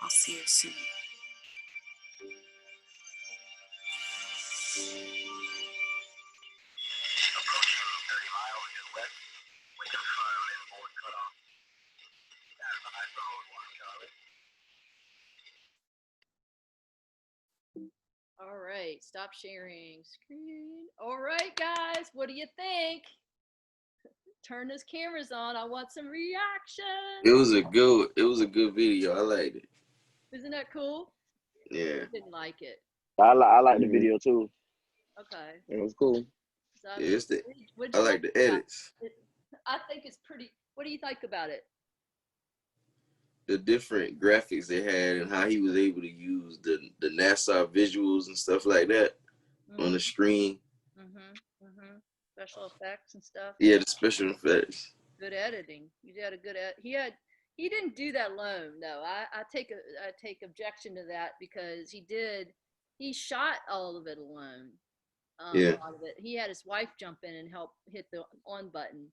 I'll see you soon. All right, stop sharing screen. All right, guys, what do you think? turn those cameras on. I want some reaction. It was a good video. I liked it. Isn't that cool? Yeah. Didn't like it. I like the video too. Okay. It was cool. So, I Yeah, mean, what'd you I like the about edits. it? I think it's pretty. What do you think about it? The different graphics they had and how he was able to use the NASA visuals and stuff like that on the screen. Special effects and stuff. Yeah, the special effects. Good editing. You had a good he didn't do that alone though. I take objection to that because he shot all of it alone. Yeah. A lot of it. He had his wife jump in and help hit the on button.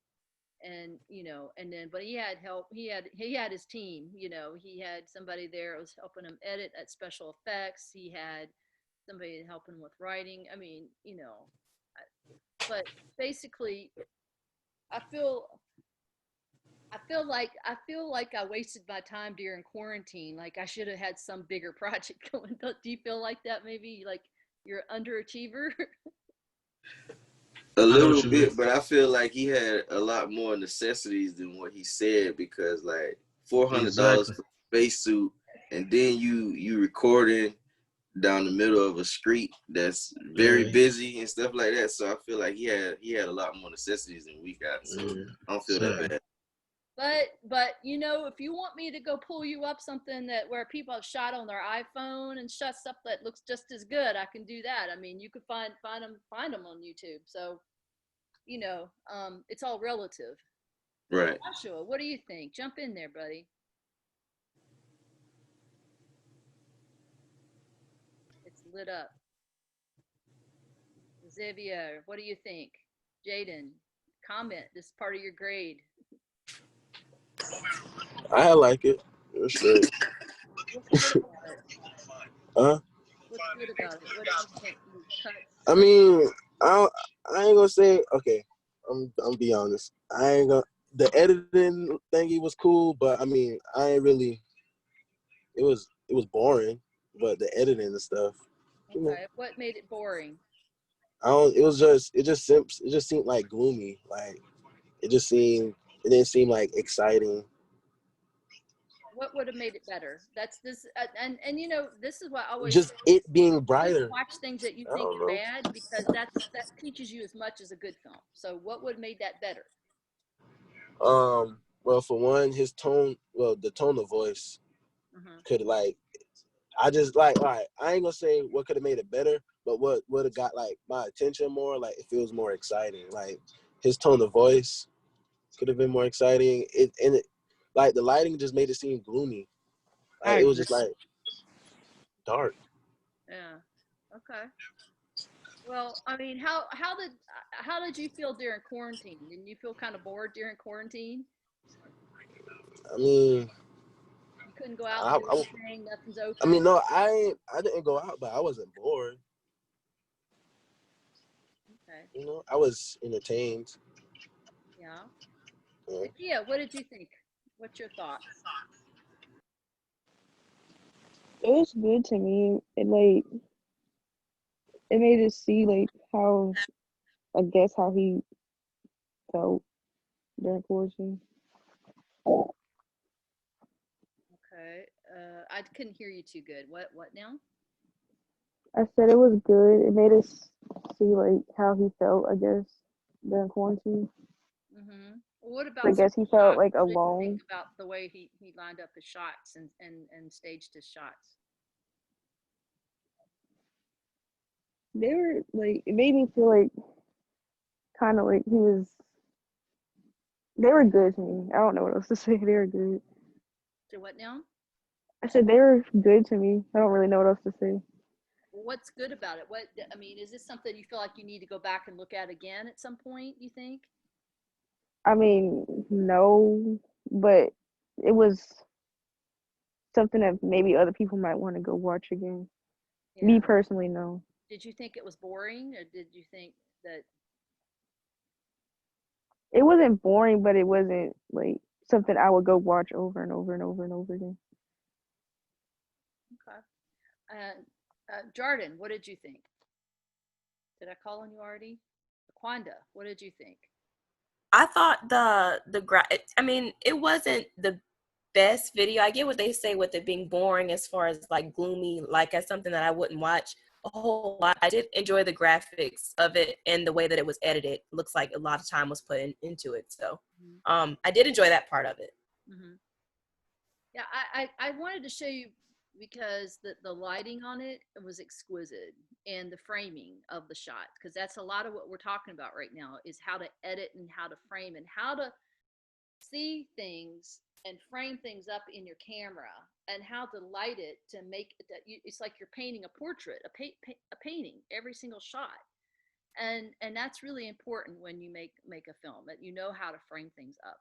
And and then but he had help. He had his team. He had somebody there that was helping him edit at special effects. He had somebody helping with writing. I mean, but basically, I feel like I wasted my time during quarantine. Like I should have had some bigger project going. Do you feel like that? Maybe like you're an underachiever. A little bit, but I feel like he had a lot more necessities than what he said because like $400 for a spacesuit, and then you recording down the middle of a street that's very busy and stuff like that. So I feel like he had a lot more necessities than we got. So I don't feel that bad. But if you want me to go pull you up something where people have shot on their iPhone and shot stuff that looks just as good, I can do that. I mean, you could find them on YouTube. So, it's all relative. Right. Joshua, what do you think? Jump in there, buddy. It's lit up. Xavier, what do you think? Jaden, comment. This is part of your grade. I like it. It's straight. What's good about it? Huh? What's good about it? What do you think? I mean, I ain't gonna say okay. I'm be honest. I ain't gonna. The editing thingy was cool, but I mean, I ain't really. It was boring, but the editing and stuff. Okay, what made it boring? It just seemed like gloomy. Like it didn't seem like exciting. What would have made it better? That's this, and this is what I always just it being brighter. Watch things that you think are bad because that teaches you as much as a good film. So what would have made that better? Well, for one, the tone of voice could I just all right, I ain't gonna say what could have made it better, but what would have got like my attention more, like it feels more exciting. Like his tone of voice could have been more exciting. Like the lighting just made it seem gloomy. Like, it was just like dark. Yeah. Okay. Well, I mean, how did you feel during quarantine? Didn't you feel kind of bored during quarantine? I mean, you couldn't go out and do anything. Nothing's open. I mean, no, I didn't go out, but I wasn't bored. Okay. I was entertained. Yeah. Yeah. What did you think? What's your thoughts? It was good to me. It made us see how, I guess, how he felt during quarantine. Okay. I couldn't hear you too good. What now? I said it was good. It made us see how he felt, I guess, during quarantine. Mm-hmm. What about? I guess he felt alone. Think about the way he lined up his shots and staged his shots. They were it made me feel kind of he was. They were good to me. I don't know what else to say. They were good. So what now? I said they were good to me. I don't really know what else to say. What's good about it? Is this something you feel like you need to go back and look at again at some point, you think? I mean, no, but it was something that maybe other people might want to go watch again. Yeah. Me personally, no. Did you think it was boring, or did you think that it wasn't boring, but it wasn't something I would go watch over and over and over and over again? Okay. Jordan, what did you think? Did I call on you already? Aquanda, what did you think? I thought I mean, it wasn't the best video. I get what they say with it being boring as far as like gloomy, like as something that I wouldn't watch a whole lot. I did enjoy the graphics of it and the way that it was edited. Looks like a lot of time was put into it. So I did enjoy that part of it. Mm-hmm. Yeah, I wanted to show you because the lighting on it was exquisite and the framing of the shot, because that's a lot of what we're talking about right now is how to edit and how to frame and how to see things and frame things up in your camera and how to light it to make it that it's like you're painting a portrait, a painting, every single shot. And that's really important when you make a film, that you know how to frame things up.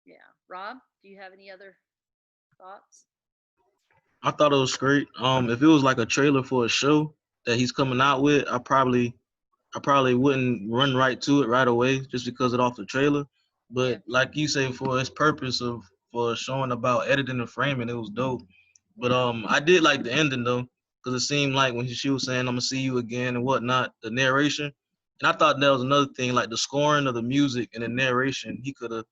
Yeah. Rob, do you have any other thoughts? I thought it was great. If it was like a trailer for a show that he's coming out with, I probably wouldn't run right to it right away just because of off the trailer. But like you say, for its purpose of for showing about editing and framing, it was dope. But I did like the ending though, because it seemed like when she was saying "I'm gonna see you again" and whatnot, the narration, and I thought that was another thing, like the scoring of the music and the narration, he could have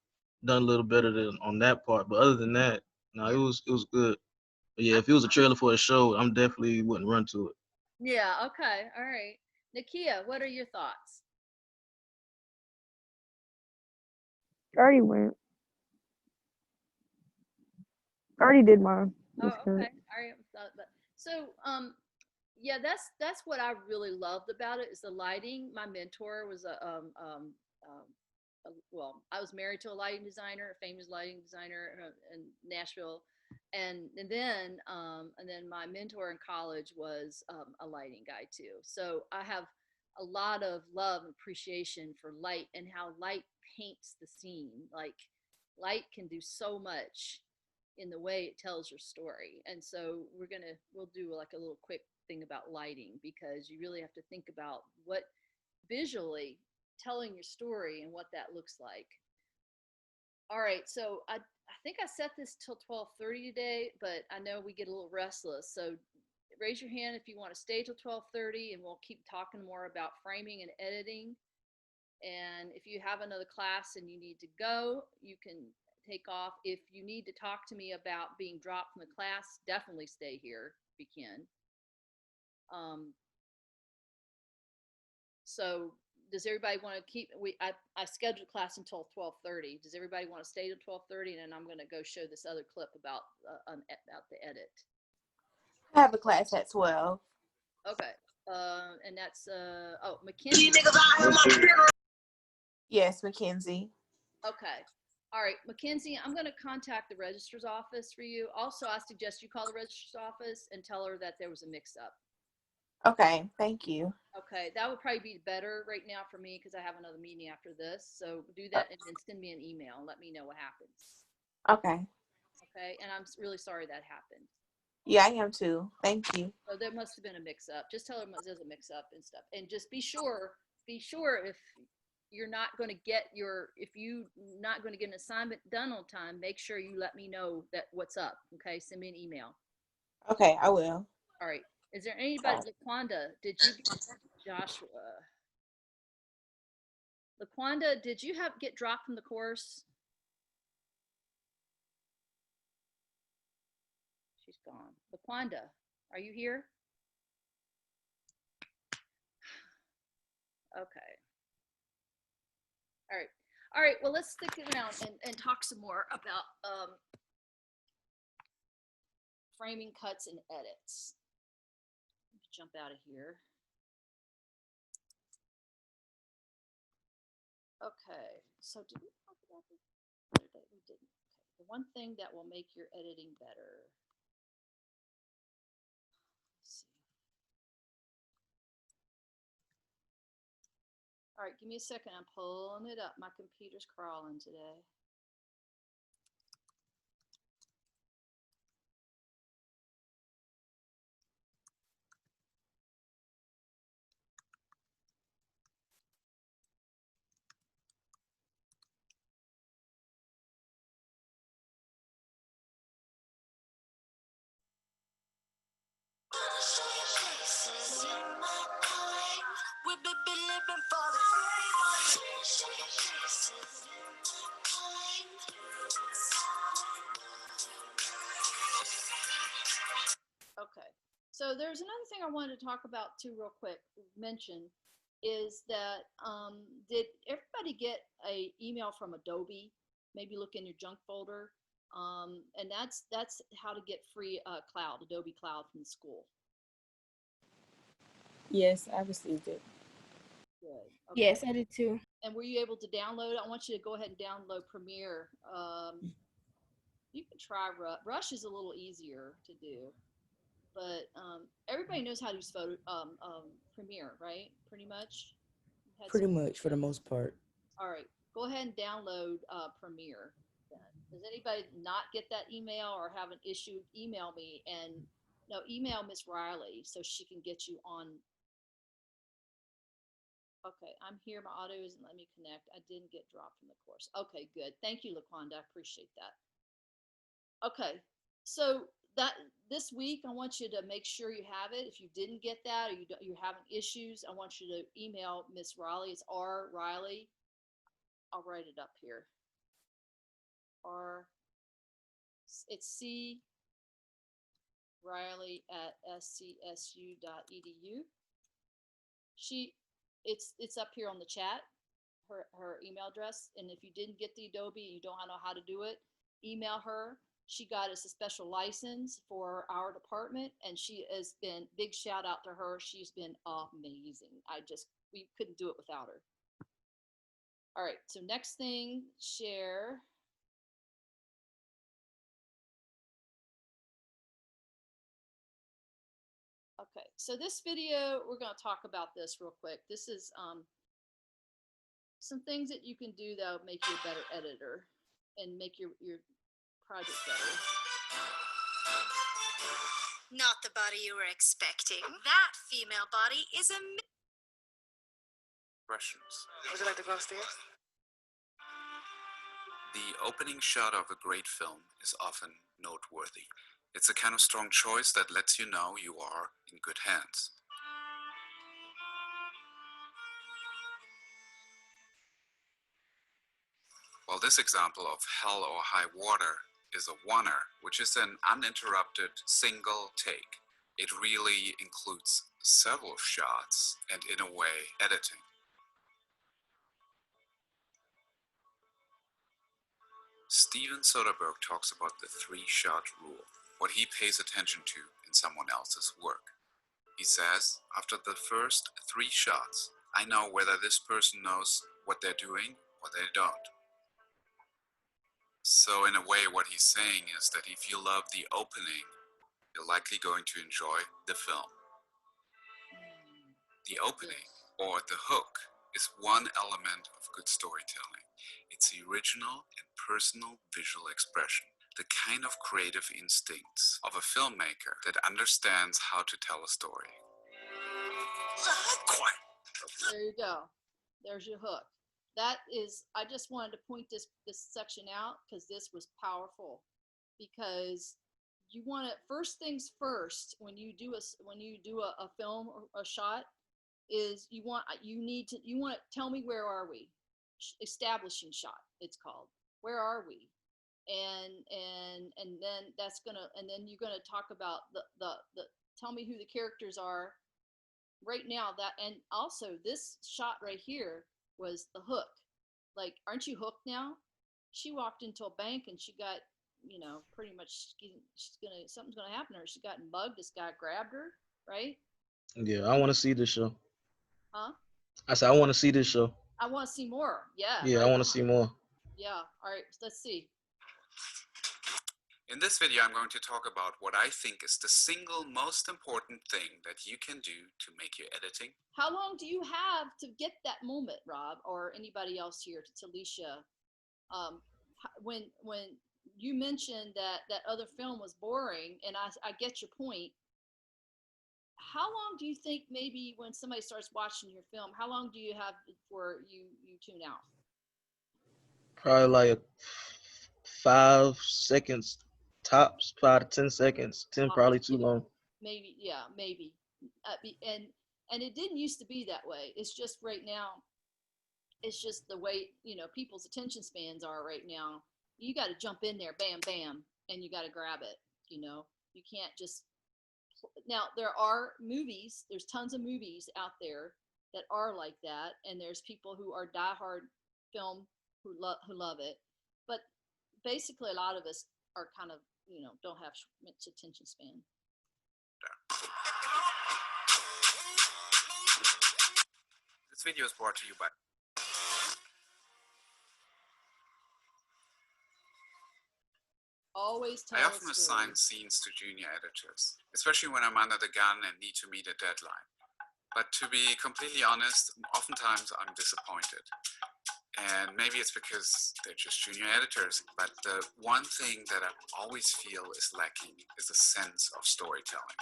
done a little better than on that part. But other than that, no, it was good. But yeah, if it was a trailer for a show, I'm definitely wouldn't run to it. Yeah, okay. All right. Nakia, what are your thoughts? Already went. Already did mine. Oh, It's good. okay. All right. So, yeah, that's what I really loved about it is the lighting. My mentor was well, I was married to a lighting designer, a famous lighting designer in Nashville, and then my mentor in college was a lighting guy too. So I have a lot of love and appreciation for light and how light paints the scene. Like light can do so much in the way it tells your story. And so we'll do like a little quick thing about lighting, because you really have to think about what visually telling your story and what that looks like. All right, so I think I set this till 12:30 today, but I know we get a little restless. So raise your hand if you want to stay till 12:30, and we'll keep talking more about framing and editing. And if you have another class and you need to go, you can take off. If you need to talk to me about being dropped from the class, definitely stay here if you can. So does everybody want to keep, I scheduled class until 12:30. Does everybody want to stay till 12:30? And then I'm going to go show this other clip about the edit. I have a class at 12. Okay. And that's, Mackenzie. Yes, Mackenzie. Okay. All right, Mackenzie, I'm going to contact the registrar's office for you. Also, I suggest you call the registrar's office and tell her that there was a mix-up. Okay, thank you. Okay, that would probably be better right now for me because I have another meeting after this. So do that and then send me an email and let me know what happens. Okay. Okay, and I'm really sorry that happened. Yeah, I am too. Thank you. So there must have been a mix-up. Just tell them there's a mix-up and stuff, and just be sure if you're not going to get an assignment done on time, make sure you let me know that what's up. Okay, send me an email. Okay, I will. All right. Is there anybody, Laquanda, did you, Joshua, Laquanda, did you get dropped from the course? She's gone. Laquanda, are you here? Okay. All right, well, let's stick around and talk some more about framing, cuts, and edits. Jump out of here. Okay, so did we talk about this? We didn't. Okay, the one thing that will make your editing better. Let's see. All right, give me a second. I'm pulling it up. My computer's crawling today. We're living for Okay. So there's another thing I wanted to talk about too, real quick. Mention is that did everybody get a email from Adobe? Maybe look in your junk folder, and that's how to get free cloud, Adobe Cloud from the school. Yes, I received it. Good. Okay. Yes, I did too. And were you able to download it? I want you to go ahead and download Premiere. You can try Rush. Rush is a little easier to do, but everybody knows how to use Premiere, right? Pretty much. Pretty much for the most part. All right. Go ahead and download Premiere. Then. Does anybody not get that email or have an issue? Email me and no, email Miss Riley so she can get you on. Okay, I'm here. My audio isn't letting me connect. I didn't get dropped from the course. Okay, good. Thank you, LaQuanda. I appreciate that. Okay, so that this week, I want you to make sure you have it. If you didn't get that or you're having issues, I want you to email Miss Riley. It's R. Riley. I'll write it up here. It's C. Riley at scsu.edu. It's up here on the chat, her email address. And if you didn't get the Adobe and you don't know how to do it, email her. She got us a special license for our department, and she has been, big shout out to her. She's been amazing. We couldn't do it without her. All right, so next thing, share. Okay, so this video, we're going to talk about this real quick. This is some things that you can do that will make you a better editor and make your project better. Not the body you were expecting. That female body is a... Questions. Would you like to go upstairs? The opening shot of a great film is often noteworthy. It's a kind of strong choice that lets you know you are in good hands. While this example of Hell or High Water is a oneer, which is an uninterrupted single take, it really includes several shots and, in a way, editing. Steven Soderbergh talks about the three-shot rule, what he pays attention to in someone else's work. He says, after the first 3 shots, I know whether this person knows what they're doing or they don't. So in a way, what he's saying is that if you love the opening, you're likely going to enjoy the film. The opening, or the hook, is one element of good storytelling. It's the original and personal visual expression, the kind of creative instincts of a filmmaker that understands how to tell a story. There you go. There's your hook. That is, I just wanted to point this section out because this was powerful. Because you want to, first things first, when you do a film or a shot, is you want to tell me, where are we? Establishing shot, it's called. Where are we? And then then you're gonna talk about the tell me who the characters are right now. That, and also this shot right here was the hook. Like, aren't you hooked now? She walked into a bank and she got, pretty much something's gonna happen to her. She got mugged. This guy grabbed her, right? Yeah, I want to see this show. Huh? I said I want to see this show. I want to see more. Yeah. Yeah, right I want on. to see more. Yeah. All right. Let's see. In this video, I'm going to talk about what I think is the single most important thing that you can do to make your editing. How long do you have to get that moment, Rob, or anybody else here, to Talisha? When you mentioned that other film was boring, and I get your point. How long do you think, maybe when somebody starts watching your film, how long do you have before you tune out? Probably like 5 seconds tops, 5 to 10 seconds. 10 probably too long. Maybe, yeah, maybe. And And it didn't used to be that way. It's just right now, it's just the way, people's attention spans are right now. You got to jump in there, bam, bam, and you got to grab it. You can't just. Now, there are movies, there's tons of movies out there that are like that, and there's people who are diehard film who love it. But basically, a lot of us are kind of, don't have much attention span. This video is brought to you by. Always tell I often a story. assign scenes to junior editors, especially when I'm under the gun and need to meet a deadline. But to be completely honest, oftentimes I'm disappointed. And maybe it's because they're just junior editors, but the one thing that I always feel is lacking is a sense of storytelling.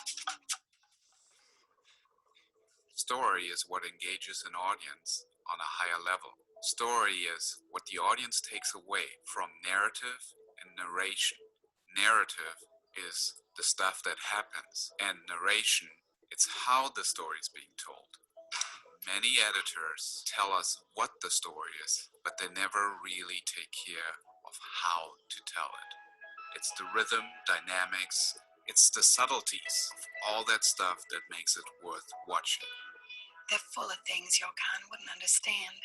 Story is what engages an audience on a higher level. Story is what the audience takes away from narrative and narration. Narrative is the stuff that happens, and narration, it's how the story is being told. Many editors tell us what the story is, but they never really take care of how to tell it. It's the rhythm, dynamics, it's the subtleties of all that stuff that makes it worth watching. They're full of things your kind wouldn't understand.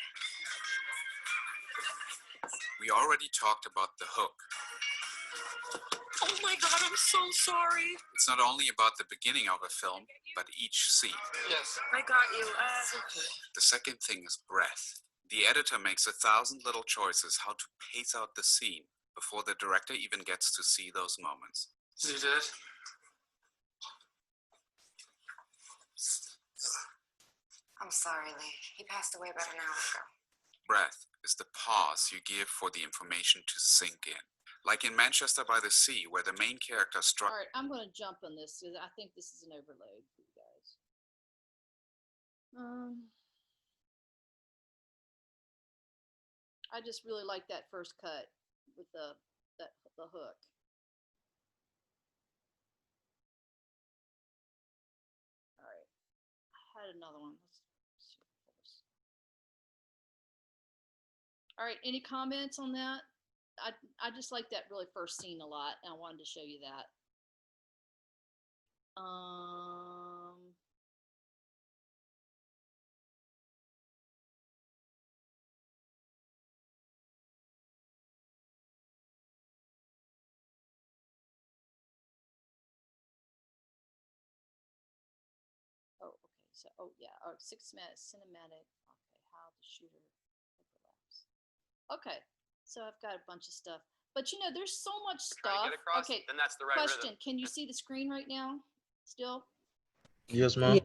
We already talked about the hook. Oh my God, I'm so sorry. It's not only about the beginning of a film, but each scene. Yes. I got you. The second thing is breath. The editor makes 1,000 little choices how to pace out the scene before the director even gets to see those moments. Is he dead? I'm sorry, Lee. He passed away about an hour ago. Breath is the pause you give for the information to sink in. Like in Manchester by the Sea, where the main character All right, I'm going to jump on this because I think this is an overload for you guys. I just really like that first cut with the hook. All right, I had another one. Let's see. All right, any comments on that? I just like that really first scene a lot, and I wanted to show you that. Oh, okay. So, yeah. Oh, cinematic. Okay, how the shooter overlaps. Okay, so I've got a bunch of stuff, but there's so much stuff. Across, Okay, then that's the right question: rhythm. Can you see the screen right now? Still? Yes, ma'am.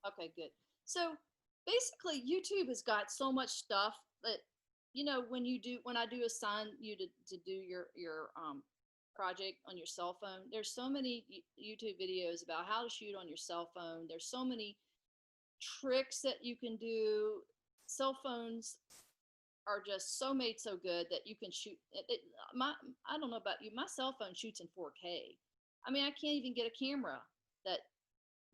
Okay, good. So basically, YouTube has got so much stuff that when I do assign you to do your project on your cell phone, there's so many YouTube videos about how to shoot on your cell phone. There's so many tricks that you can do. Cell phones are just so made so good that you can shoot I don't know about you, my cell phone shoots in 4K. I mean, I can't even get a camera that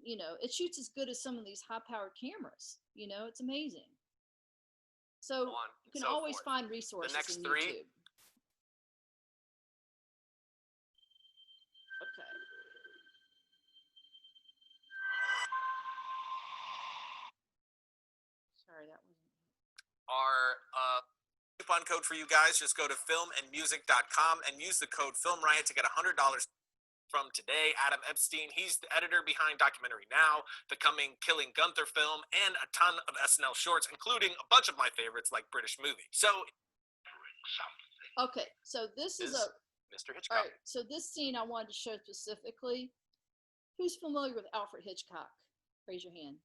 it shoots as good as some of these high-powered cameras. It's amazing. So you can always find resources the next in three. YouTube. Okay. Sorry, that wasn't. Our coupon code for you guys, just go to filmandmusic.com and use the code FilmRiot to get $100 from today. Adam Epstein, he's the editor behind Documentary Now, the coming Killing Gunther film, and a ton of SNL shorts, including a bunch of my favorites like British Movie. So, okay, so this is Mr. Hitchcock. All right, so this scene I wanted to show specifically. Who's familiar with Alfred Hitchcock? Raise your hand.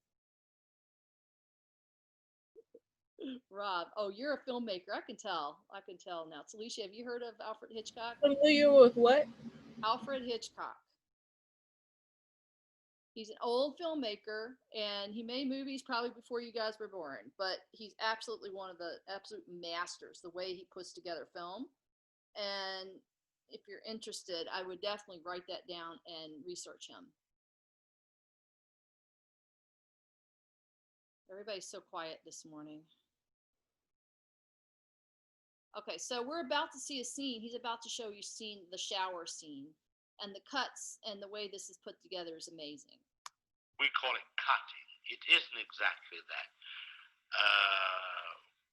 Rob, oh, you're a filmmaker. I can tell now. Alicia, have you heard of Alfred Hitchcock? Familiar with what? Alfred Hitchcock. He's an old filmmaker, and he made movies probably before you guys were born, but he's absolutely one of the absolute masters, the way he puts together film. And if you're interested, I would definitely write that down and research him. Everybody's so quiet this morning. Okay, so we're about to see a scene. He's about to show you the shower scene, and the cuts and the way this is put together is amazing. We call it cutting. It isn't exactly that.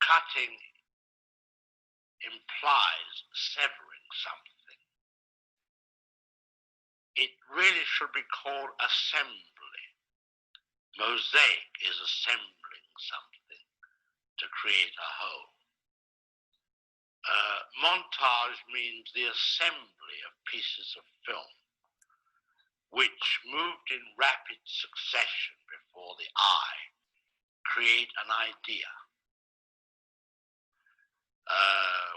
Cutting implies severing something. It really should be called assembly. Mosaic is assembling something to create a whole. Montage means the assembly of pieces of film, which moved in rapid succession before the eye, create an idea.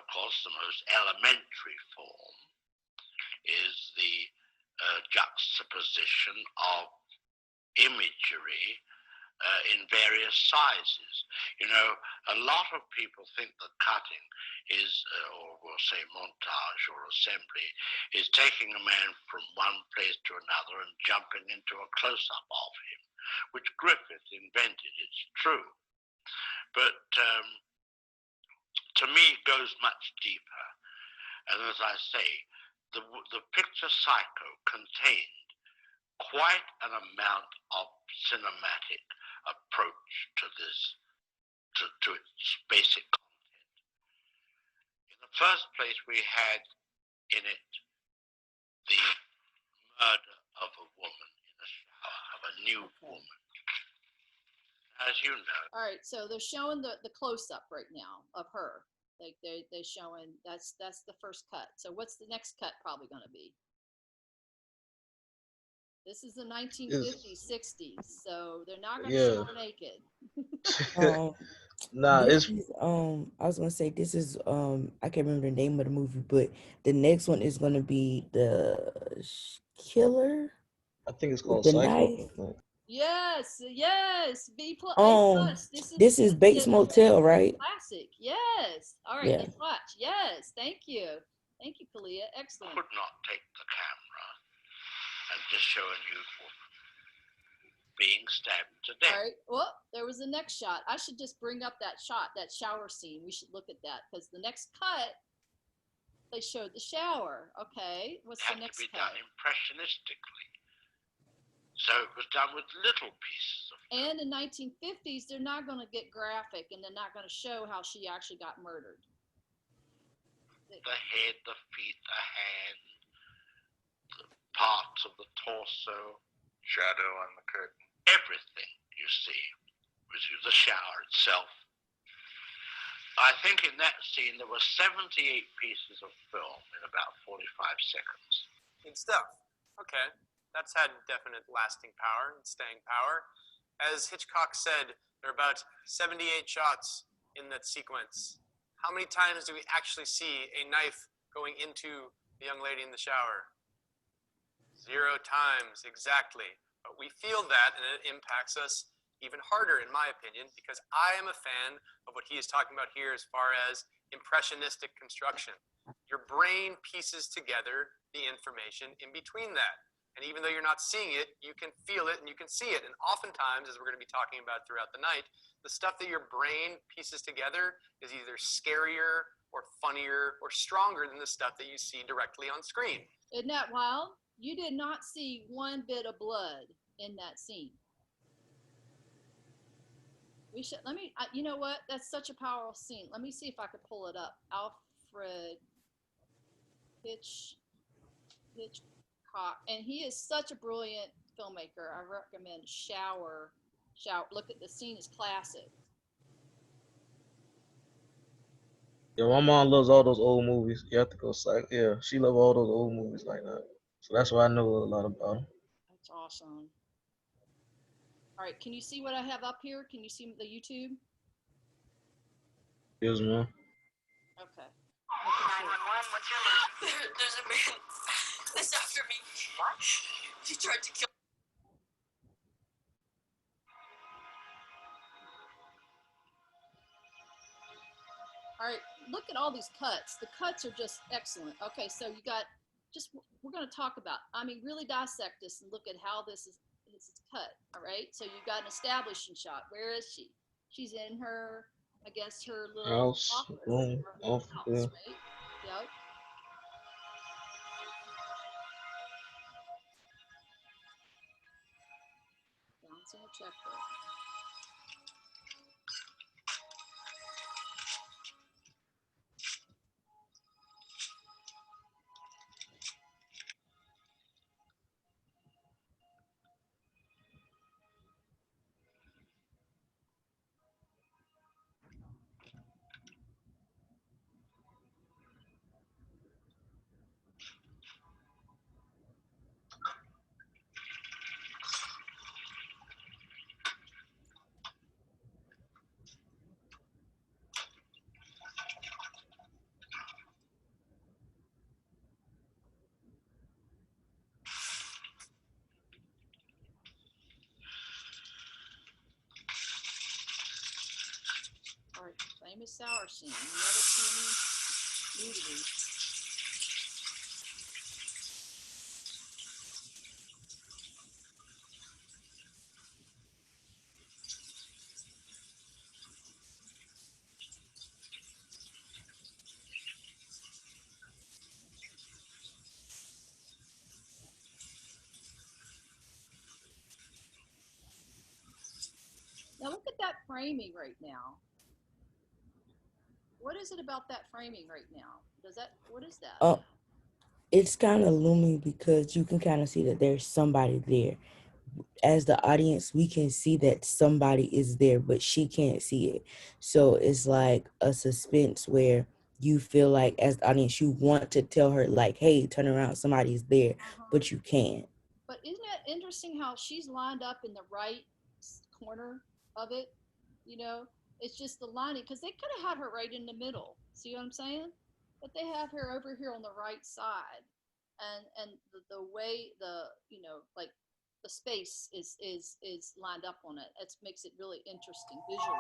Of course, the most elementary form is the juxtaposition of imagery in various sizes. You know, a lot of people think that cutting is, or we'll say montage or assembly, is taking a man from one place to another and jumping into a close-up of him, which Griffith invented. It's true. But to me, it goes much deeper. And as I say, the picture Psycho contained quite an amount of cinematic approach to this, to its basic content. In the first place, we had in it the murder of a woman in a shower, of a new woman. As you know. All right, so they're showing the close-up right now of her. Like they're showing, that's the first cut. So what's the next cut probably going to be? This is the 1950s, 60s, so they're not going to show her naked. Nah, this it's is, I was gonna say this is I can't remember the name of the movie, but the next one is gonna be the killer. I think it's With called the Psycho. knife. Yes, B plus, A plus. This is Bates Motel, right? Classic. Yes. All right, Yeah. let's watch. Yes, thank you, Kalia. Excellent. Could not take the camera and just show a nude woman being stabbed to death. All right. Well, there was the next shot. I should just bring up that shot, that shower scene. We should look at that because the next cut, they showed the shower. Okay. What's the next cut? It had to be cut? done impressionistically. So it was done with little pieces of. And in 1950s, they're not going to get graphic and they're not going to show how she actually got murdered. The head, the feet, the hand, the parts of the torso, shadow on the curtain. Everything you see was the shower itself. I think in that scene there were 78 pieces of film in about 45 seconds. Good stuff. Okay. That's had definite lasting power and staying power. As Hitchcock said, there are about 78 shots in that sequence. How many times do we actually see a knife going into the young lady in the shower? 0 times, exactly. But we feel that, and it impacts us even harder, in my opinion, because I am a fan of what he is talking about here as far as impressionistic construction. Your brain pieces together the information in between that. And even though you're not seeing it, you can feel it and you can see it. And oftentimes, as we're going to be talking about throughout the night, the stuff that your brain pieces together is either scarier or funnier or stronger than the stuff that you see directly on screen. Isn't that wild? You did not see one bit of blood in that scene. We should, you know what? That's such a powerful scene. Let me see if I could pull it up. Alfred Hitchcock, and he is such a brilliant filmmaker. I recommend Shower. Look at the scene, is classic. Yeah, my mom loves all those old movies. You have to go Psycho. Yeah, she loves all those old movies like that. So that's why I know a lot about them. That's awesome. All right, can you see what I have up here? Can you see the YouTube? Yes, man. Okay. 911, what's your name? There's a man that's after me. What? He tried to kill. All right, look at all these cuts. The cuts are just excellent. Okay, so you got we're going to talk about, really dissect this and look at how this is because it's cut. All right. So you got an establishing shot. Where is she? She's in her, I guess, her little House, office, room, her off, house, yeah. right? Yep. Bouncing a checkbook. All right, famous sour scene. You never see any nudity. Now look at that framing right now. What is it about that framing right now? What is that? It's kind of looming because you can kind of see that there's somebody there. As the audience, we can see that somebody is there, but she can't see it. So it's like a suspense where you feel like, as the audience, you want to tell her, like, hey, turn around, somebody's there, but you can't. But isn't it interesting how she's lined up in the right corner of it? You know, it's just the lining, because they could have had her right in the middle. See what I'm saying? But they have her over here on the right side, and the way like the space is lined up on it. It makes it really interesting visually.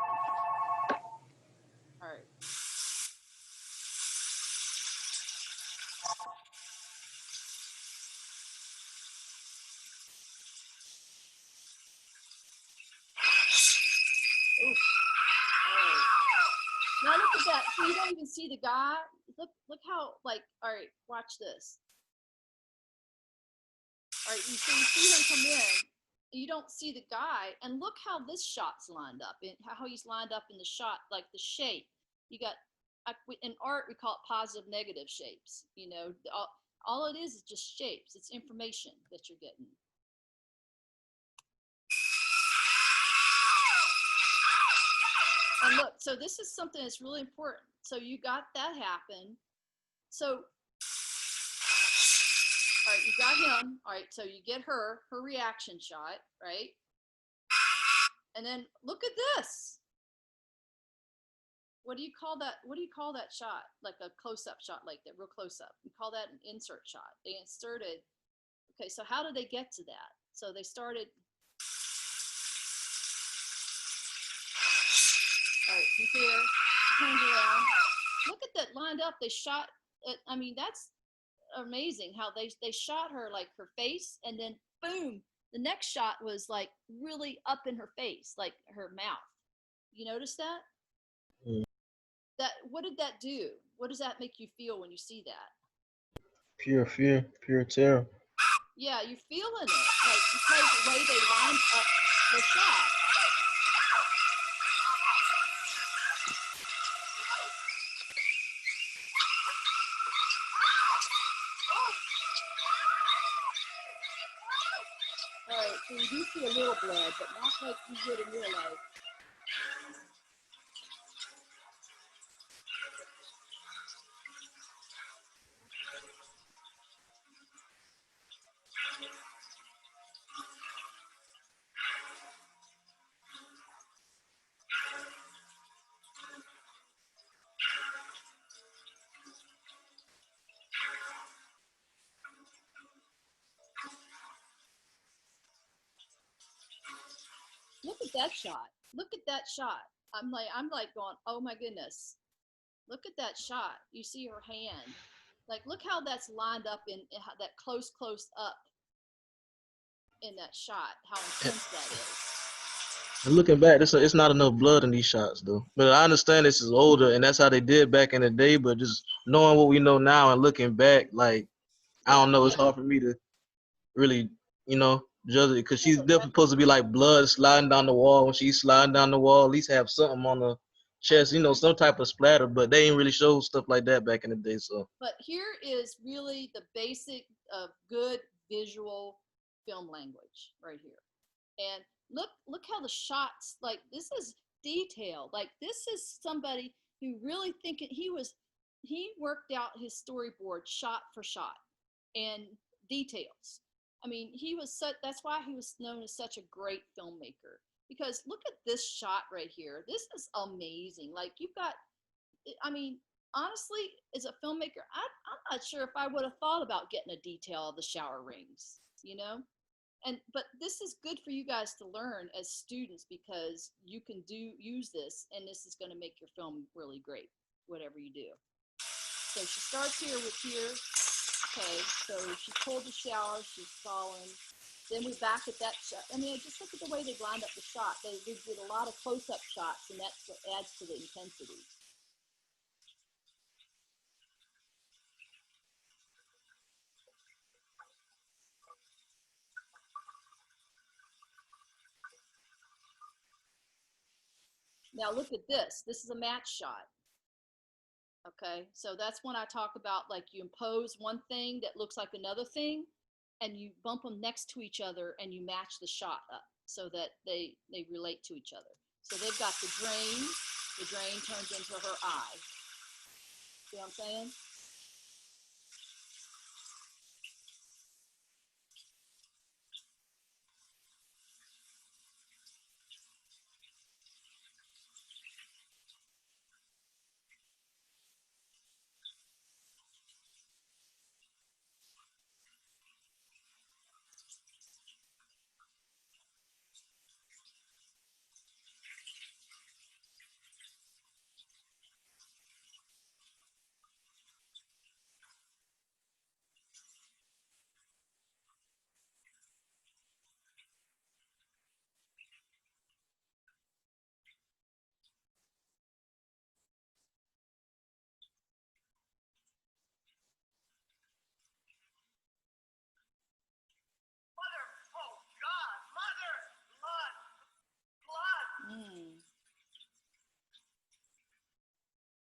All right. Oof. All right. Now look at that. So you don't even see the guy. Look how, like, all right, watch this. All right, you see him come in. You don't see the guy, and look how this shot's lined up, and how he's lined up in the shot, like the shape. You got, in art we call it positive negative shapes. You know, all it is just shapes. It's information that you're getting. And look, so this is something that's really important. So you got that happen. So, all right, you got him. All right, so you get her reaction shot, right? And then look at this. What do you call that? What do you call that shot? Like a close-up shot, like that, real close-up. We call that an insert shot. They inserted. Okay, so how did they get to that? So they started. All right, he's here. He turns around. Look at that lined up. They shot. I mean, that's amazing how they shot her, like her face, and then boom, the next shot was like really up in her face, like her mouth. You notice that? That, what did that do? What does that make you feel when you see that? Pure fear, pure terror. Yeah, you're feeling it, like, because the way they lined up the shot. All right, so you do see a little blood, but not like you would in real life. Look at that shot. Look at that shot. I'm like going, oh my goodness. Look at that shot. You see her hand. Like, look how that's lined up in that close up. in that shot, how intense that is. And looking back, it's not enough blood in these shots though. But I understand this is older, and that's how they did back in the day. But just knowing what we know now and looking back, like I don't know, it's hard for me to really, judge it because she's definitely supposed to be like blood sliding down the wall. When she's sliding down the wall, at least have something on the chest, some type of splatter. But they ain't really show stuff like that back in the day. So. But here is really the basic of good visual film language right here. And look how the shots, like this is detailed. Like this is somebody who really thinking he worked out his storyboard shot for shot and details. I mean, that's why he was known as such a great filmmaker. Because look at this shot right here. This is amazing. Like you've got, I mean, honestly, as a filmmaker, I'm not sure if I would have thought about getting a detail of the shower rings, but this is good for you guys to learn as students because you can use this, and this is going to make your film really great, whatever you do. So she starts here with here. Okay, so she pulled the shower, she's falling. Then we back at that shot. I mean, just look at the way they lined up the shot. They did a lot of close-up shots, and that's what adds to the intensity. Now look at this. This is a match shot. Okay, so that's when I talk about like you impose one thing that looks like another thing, and you bump them next to each other, and you match the shot up so that they relate to each other. So they've got the drain. The drain turns into her eye. See what I'm saying?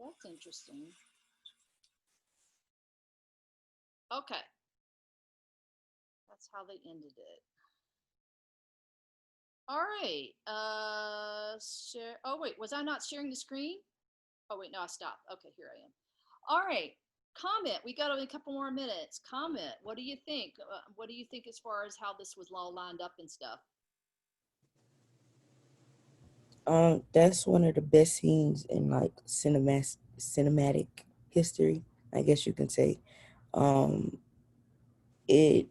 That's interesting. Okay. That's how they ended it. All right. Share. Oh, wait. Was I not sharing the screen? Oh, wait. No, I stopped. Okay, here I am. All right. Comment. We got only a couple more minutes. Comment. What do you think? What do you think as far as how this was all lined up and stuff? That's one of the best scenes in like cinematic history, I guess you can say. It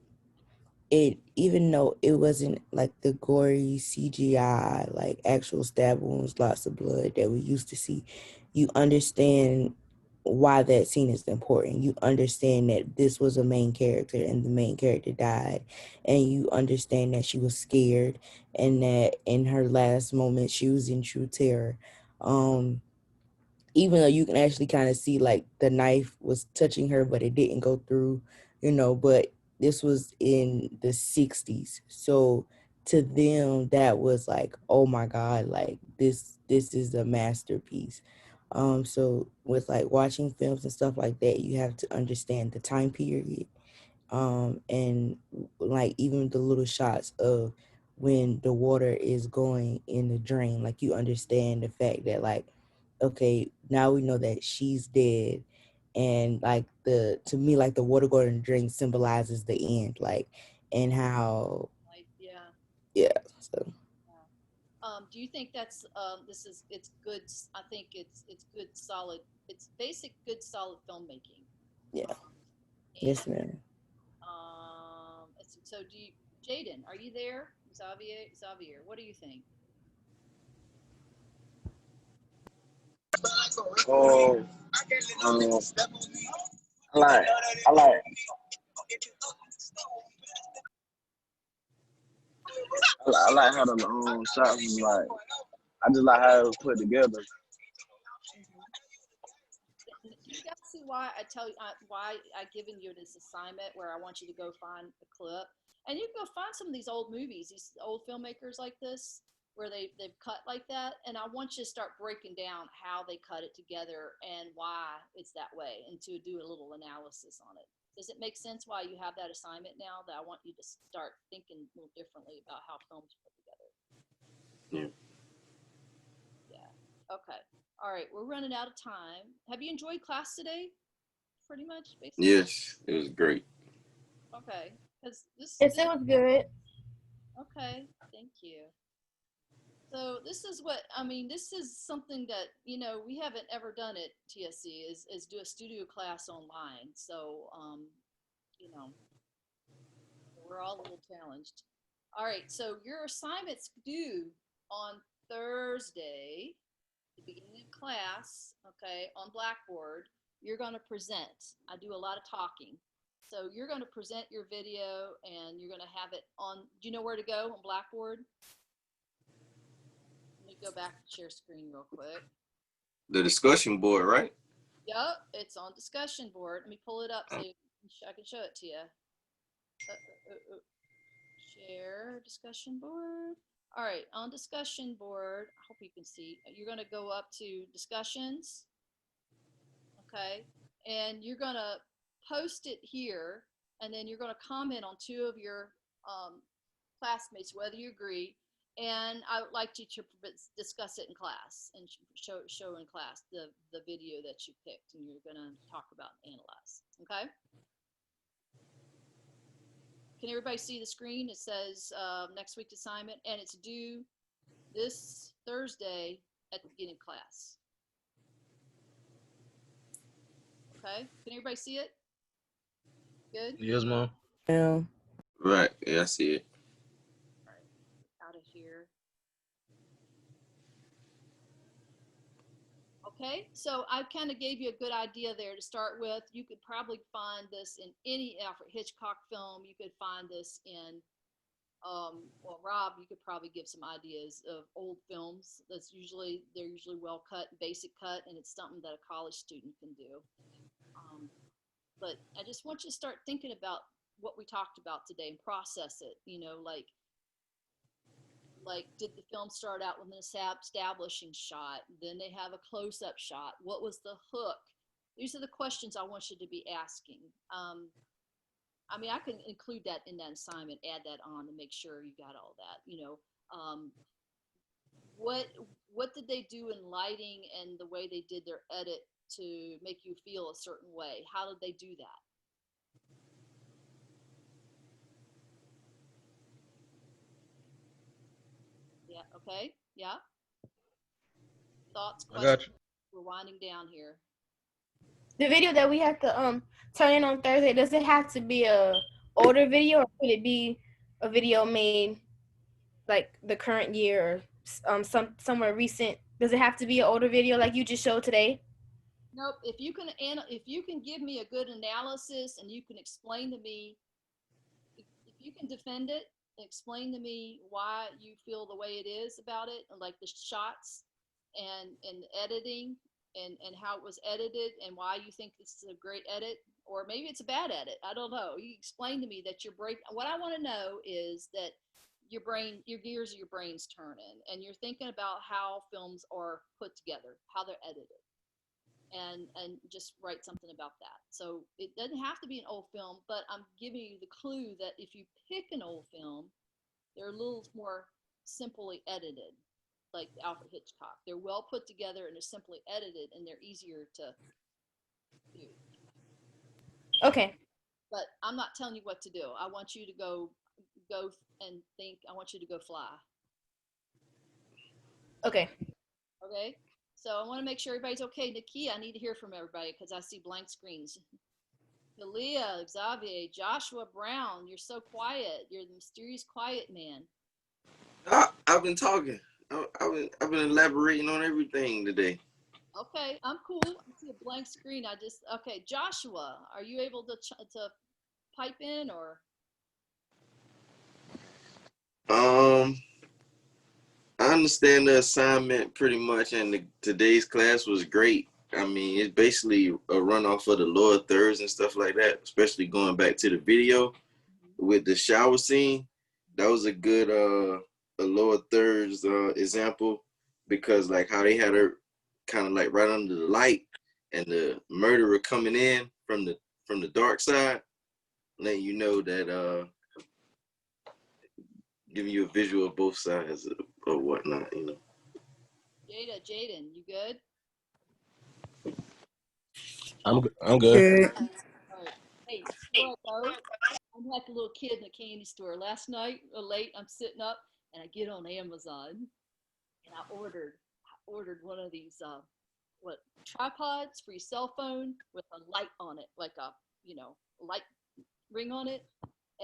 even though it wasn't like the gory CGI, like actual stab wounds, lots of blood that we used to see, you understand why that scene is important. You understand that this was a main character and the main character died, and you understand that she was scared and that in her last moment she was in true terror. Even though you can actually kind of see like the knife was touching her, but it didn't go through, but this was in the 60s. So to them, that was like, oh my God, like this is a masterpiece. So with like watching films and stuff like that, you have to understand the time period. And like even the little shots of when the water is going in the drain, like you understand the fact that like, okay, now we know that she's dead, and like to me like the water going in the drain symbolizes the end, like, and how yeah. So do you think that's it's good? I think it's good solid. It's basic good solid filmmaking. Yeah. Yes, ma'am. So do you, Jaden? Are you there? Xavier, what do you think? Oh, I like I like how the shots was like. I just like how it was put together. You guys see why I tell you why I given you this assignment where I want you to go find a clip, and you can go find some of these old movies, these old filmmakers like this, where they've cut like that, and I want you to start breaking down how they cut it together and why it's that way, and to do a little analysis on it. Does it make sense why you have that assignment now? That I want you to start thinking a little differently about how films put together. Yeah. Yeah. Okay. All right. We're running out of time. Have you enjoyed class today? Pretty much, basically. Yes, it was great. Okay. Because this. Yes, it was good. Okay. Thank you. So this is what I mean. This is something that we haven't ever done at TSC is do a studio class online. So we're all a little challenged. All right. So your assignment's due on Thursday, the beginning of class. Okay, on Blackboard, you're going to present. I do a lot of talking. So you're going to present your video and you're going to have it on. Do you know where to go on Blackboard? Let me go back and share screen real quick. The discussion board, right? Yep, it's on discussion board. Let me pull it up so I can show it to you. Share discussion board. All right, on discussion board, I hope you can see. You're going to go up to discussions. Okay, and you're going to post it here, and then you're going to comment on two of your classmates, whether you agree. And I would like you to discuss it in class and show in class the video that you picked, and you're going to talk about and analyze. Okay. Can everybody see the screen? It says next week's assignment, and it's due this Thursday at the beginning of class. Okay. Can everybody see it? Good? Yes, Mom. Yeah. Right. Yeah, I see it. All right. Out of here. Okay, so I kind of gave you a good idea there to start with. You could probably find this in any Alfred Hitchcock film. You could find this in, well, Rob, you could probably give some ideas of old films. They're usually well cut, basic cut, and it's something that a college student can do. But I just want you to start thinking about what we talked about today and process it. Like did the film start out with an establishing shot, then they have a close-up shot, what was the hook? These are the questions I want you to be asking. I mean, I can include that in that assignment, add that on to make sure you got all that. What did they do in lighting and the way they did their edit to make you feel a certain way? How did they do that? Yeah, okay, yeah. Thoughts, I got questions? We're winding down here. The video that we have to turn in on Thursday, does it have to be a older video, or could it be a video made like the current year or somewhere recent? Does it have to be an older video like you just showed today? Nope. If you can give me a good analysis and you can explain to me, if you can defend it, explain to me why you feel the way it is about it, like the shots and editing and how it was edited and why you think this is a great edit, or maybe it's a bad edit. I don't know. You explain to me that what I want to know is that your gears of your brain's turning and you're thinking about how films are put together, how they're edited. And just write something about that. So it doesn't have to be an old film, but I'm giving you the clue that if you pick an old film, they're a little more simply edited, like Alfred Hitchcock. They're well put together and they're simply edited and they're easier to do. Okay. But I'm not telling you what to do. I want you to go and think. I want you to go fly. Okay. Okay. So I want to make sure everybody's okay. Nikki, I need to hear from everybody because I see blank screens. Kalia, Xavier, Joshua Brown, you're so quiet. You're the mysterious quiet man. I've been talking. I've been elaborating on everything today. Okay, I'm cool. I see a blank screen. Okay, Joshua, are you able to pipe in or? understand the assignment pretty much, and today's class was great. I mean, it's basically a runoff of the lower thirds and stuff like that, especially going back to the video with the shower scene. That was a good a lower thirds example, because like how they had her kind of like right under the light and the murderer coming in from the dark side, letting you know that giving you a visual of both sides or whatnot, you know. Jaden, you good? I'm good. Good. All right. Hey, before I go, I'm like a little kid in a candy store. Last night, late, I'm sitting up and I get on Amazon and I ordered one of these tripods for your cell phone with a light on it, like a light ring on it.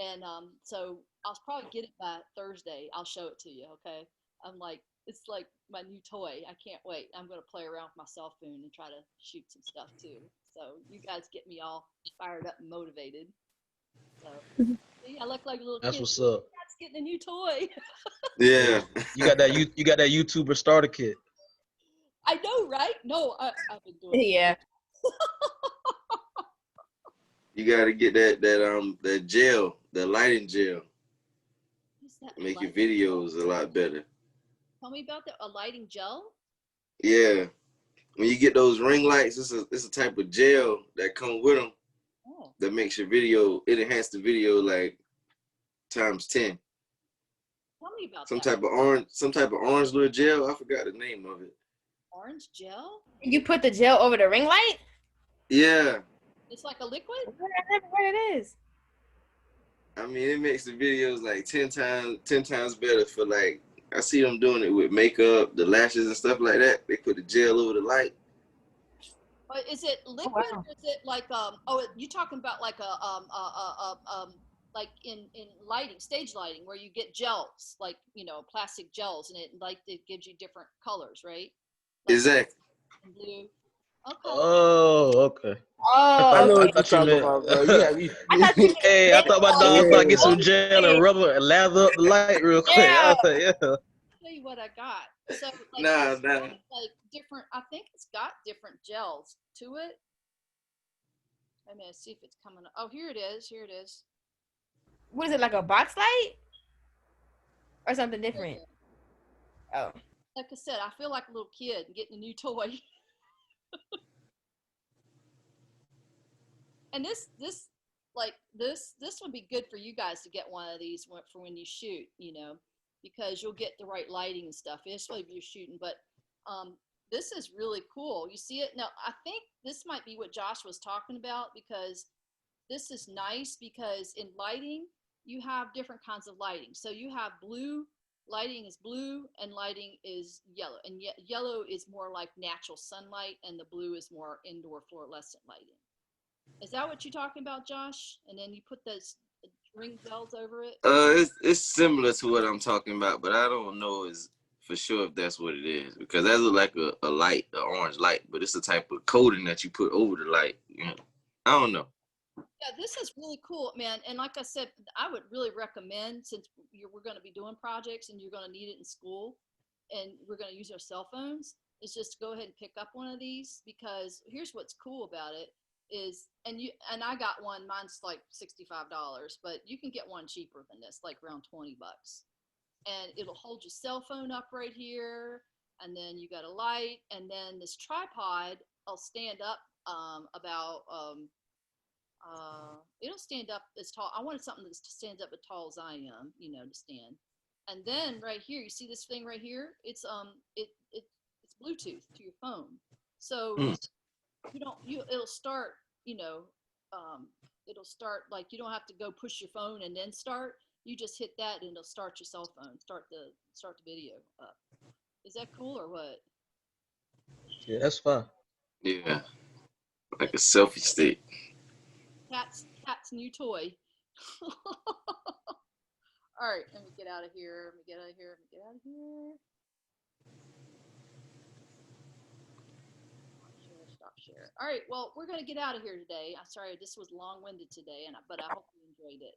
And so I'll probably get it by Thursday. I'll show it to you, okay? I'm like, it's like my new toy. I can't wait. I'm gonna play around with my cell phone and try to shoot some stuff too. So you guys get me all fired up and motivated. So see, I look like a little That's kid. what's up. That's getting a new toy. Yeah. You got that YouTuber starter kit. I know, right? No, I've been doing it. Yeah. You gotta get that gel, the lighting gel. What's that? Make your videos a lot better. Tell me about a lighting gel. Yeah. When you get those ring lights, it's a type of gel that come with them that makes your video, it enhances the video like times 10. Tell me about Some that. type of orange little gel. I forgot the name of it. Orange gel? You put the gel over the ring light? Yeah. It's like a liquid? I never heard it is. I mean, it makes the videos like 10 times better for like, I see them doing it with makeup, the lashes and stuff like that. They put the gel over the light. But is it liquid or is it like you talking about like like in lighting, stage lighting, where you get gels, like plastic gels, and it gives you different colors, right? Like Exactly. blue. Okay. Oh, okay. I know I what you're thought you talking meant. about, bro. You have me. I thought you meant Hey, I thought my dog thought get some gel and Yeah. rubber and lather up the light real quick. I was like, yeah. Tell you what I got. So like, Nah. like different. I think it's got different gels to it. I'm gonna see if it's coming up. Oh, here it is. Here it is. What is it, like a box light? Or something different? Oh. Like I said, I feel like a little kid getting a new toy. And this would be good for you guys to get one of these for when you shoot, because you'll get the right lighting and stuff, especially if you're shooting. But this is really cool. You see it now. I think this might be what Josh was talking about, because this is nice because in lighting you have different kinds of lighting. So you have blue lighting is blue and lighting is yellow, and yellow is more like natural sunlight, and the blue is more indoor fluorescent lighting. Is that what you're talking about, Josh? And then you put those ring bells over it? It's similar to what I'm talking about, but I don't know for sure if that's what it is, because that looks like a light, an orange light, but it's a type of coating that you put over the light. I don't know. Yeah, this is really cool, man. And like I said, I would really recommend, since we're going to be doing projects and you're going to need it in school and we're going to use our cell phones, is just to go ahead and pick up one of these, because here's what's cool about it is, and I got one, mine's like $65, but you can get one cheaper than this, like around $20. And it'll hold your cell phone up right here, and then you got a light, and then this tripod will stand up it'll stand up as tall. I wanted something that stands up as tall as I am, to stand. And then right here, you see this thing right here? It's it's Bluetooth to your phone. So it'll start, it'll start, like, you don't have to go push your phone and then start. You just hit that and it'll start your cell phone, start the video up. Is that cool or what? Yeah, that's fine. Yeah, like a selfie stick. Cat's new toy. All right, let me get out of here. Stop share. All right, well, we're gonna get out of here today. I'm sorry, this was long-winded today, but I hope you enjoyed it.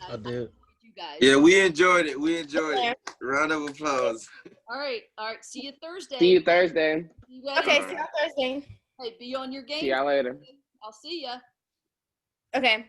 I did. You guys. Yeah, we enjoyed it. We enjoyed it. Round of applause. All right. See you Thursday. See you Thursday. Okay, see you on Thursday. Hey, be on your game. See y'all later. I'll see ya. Okay.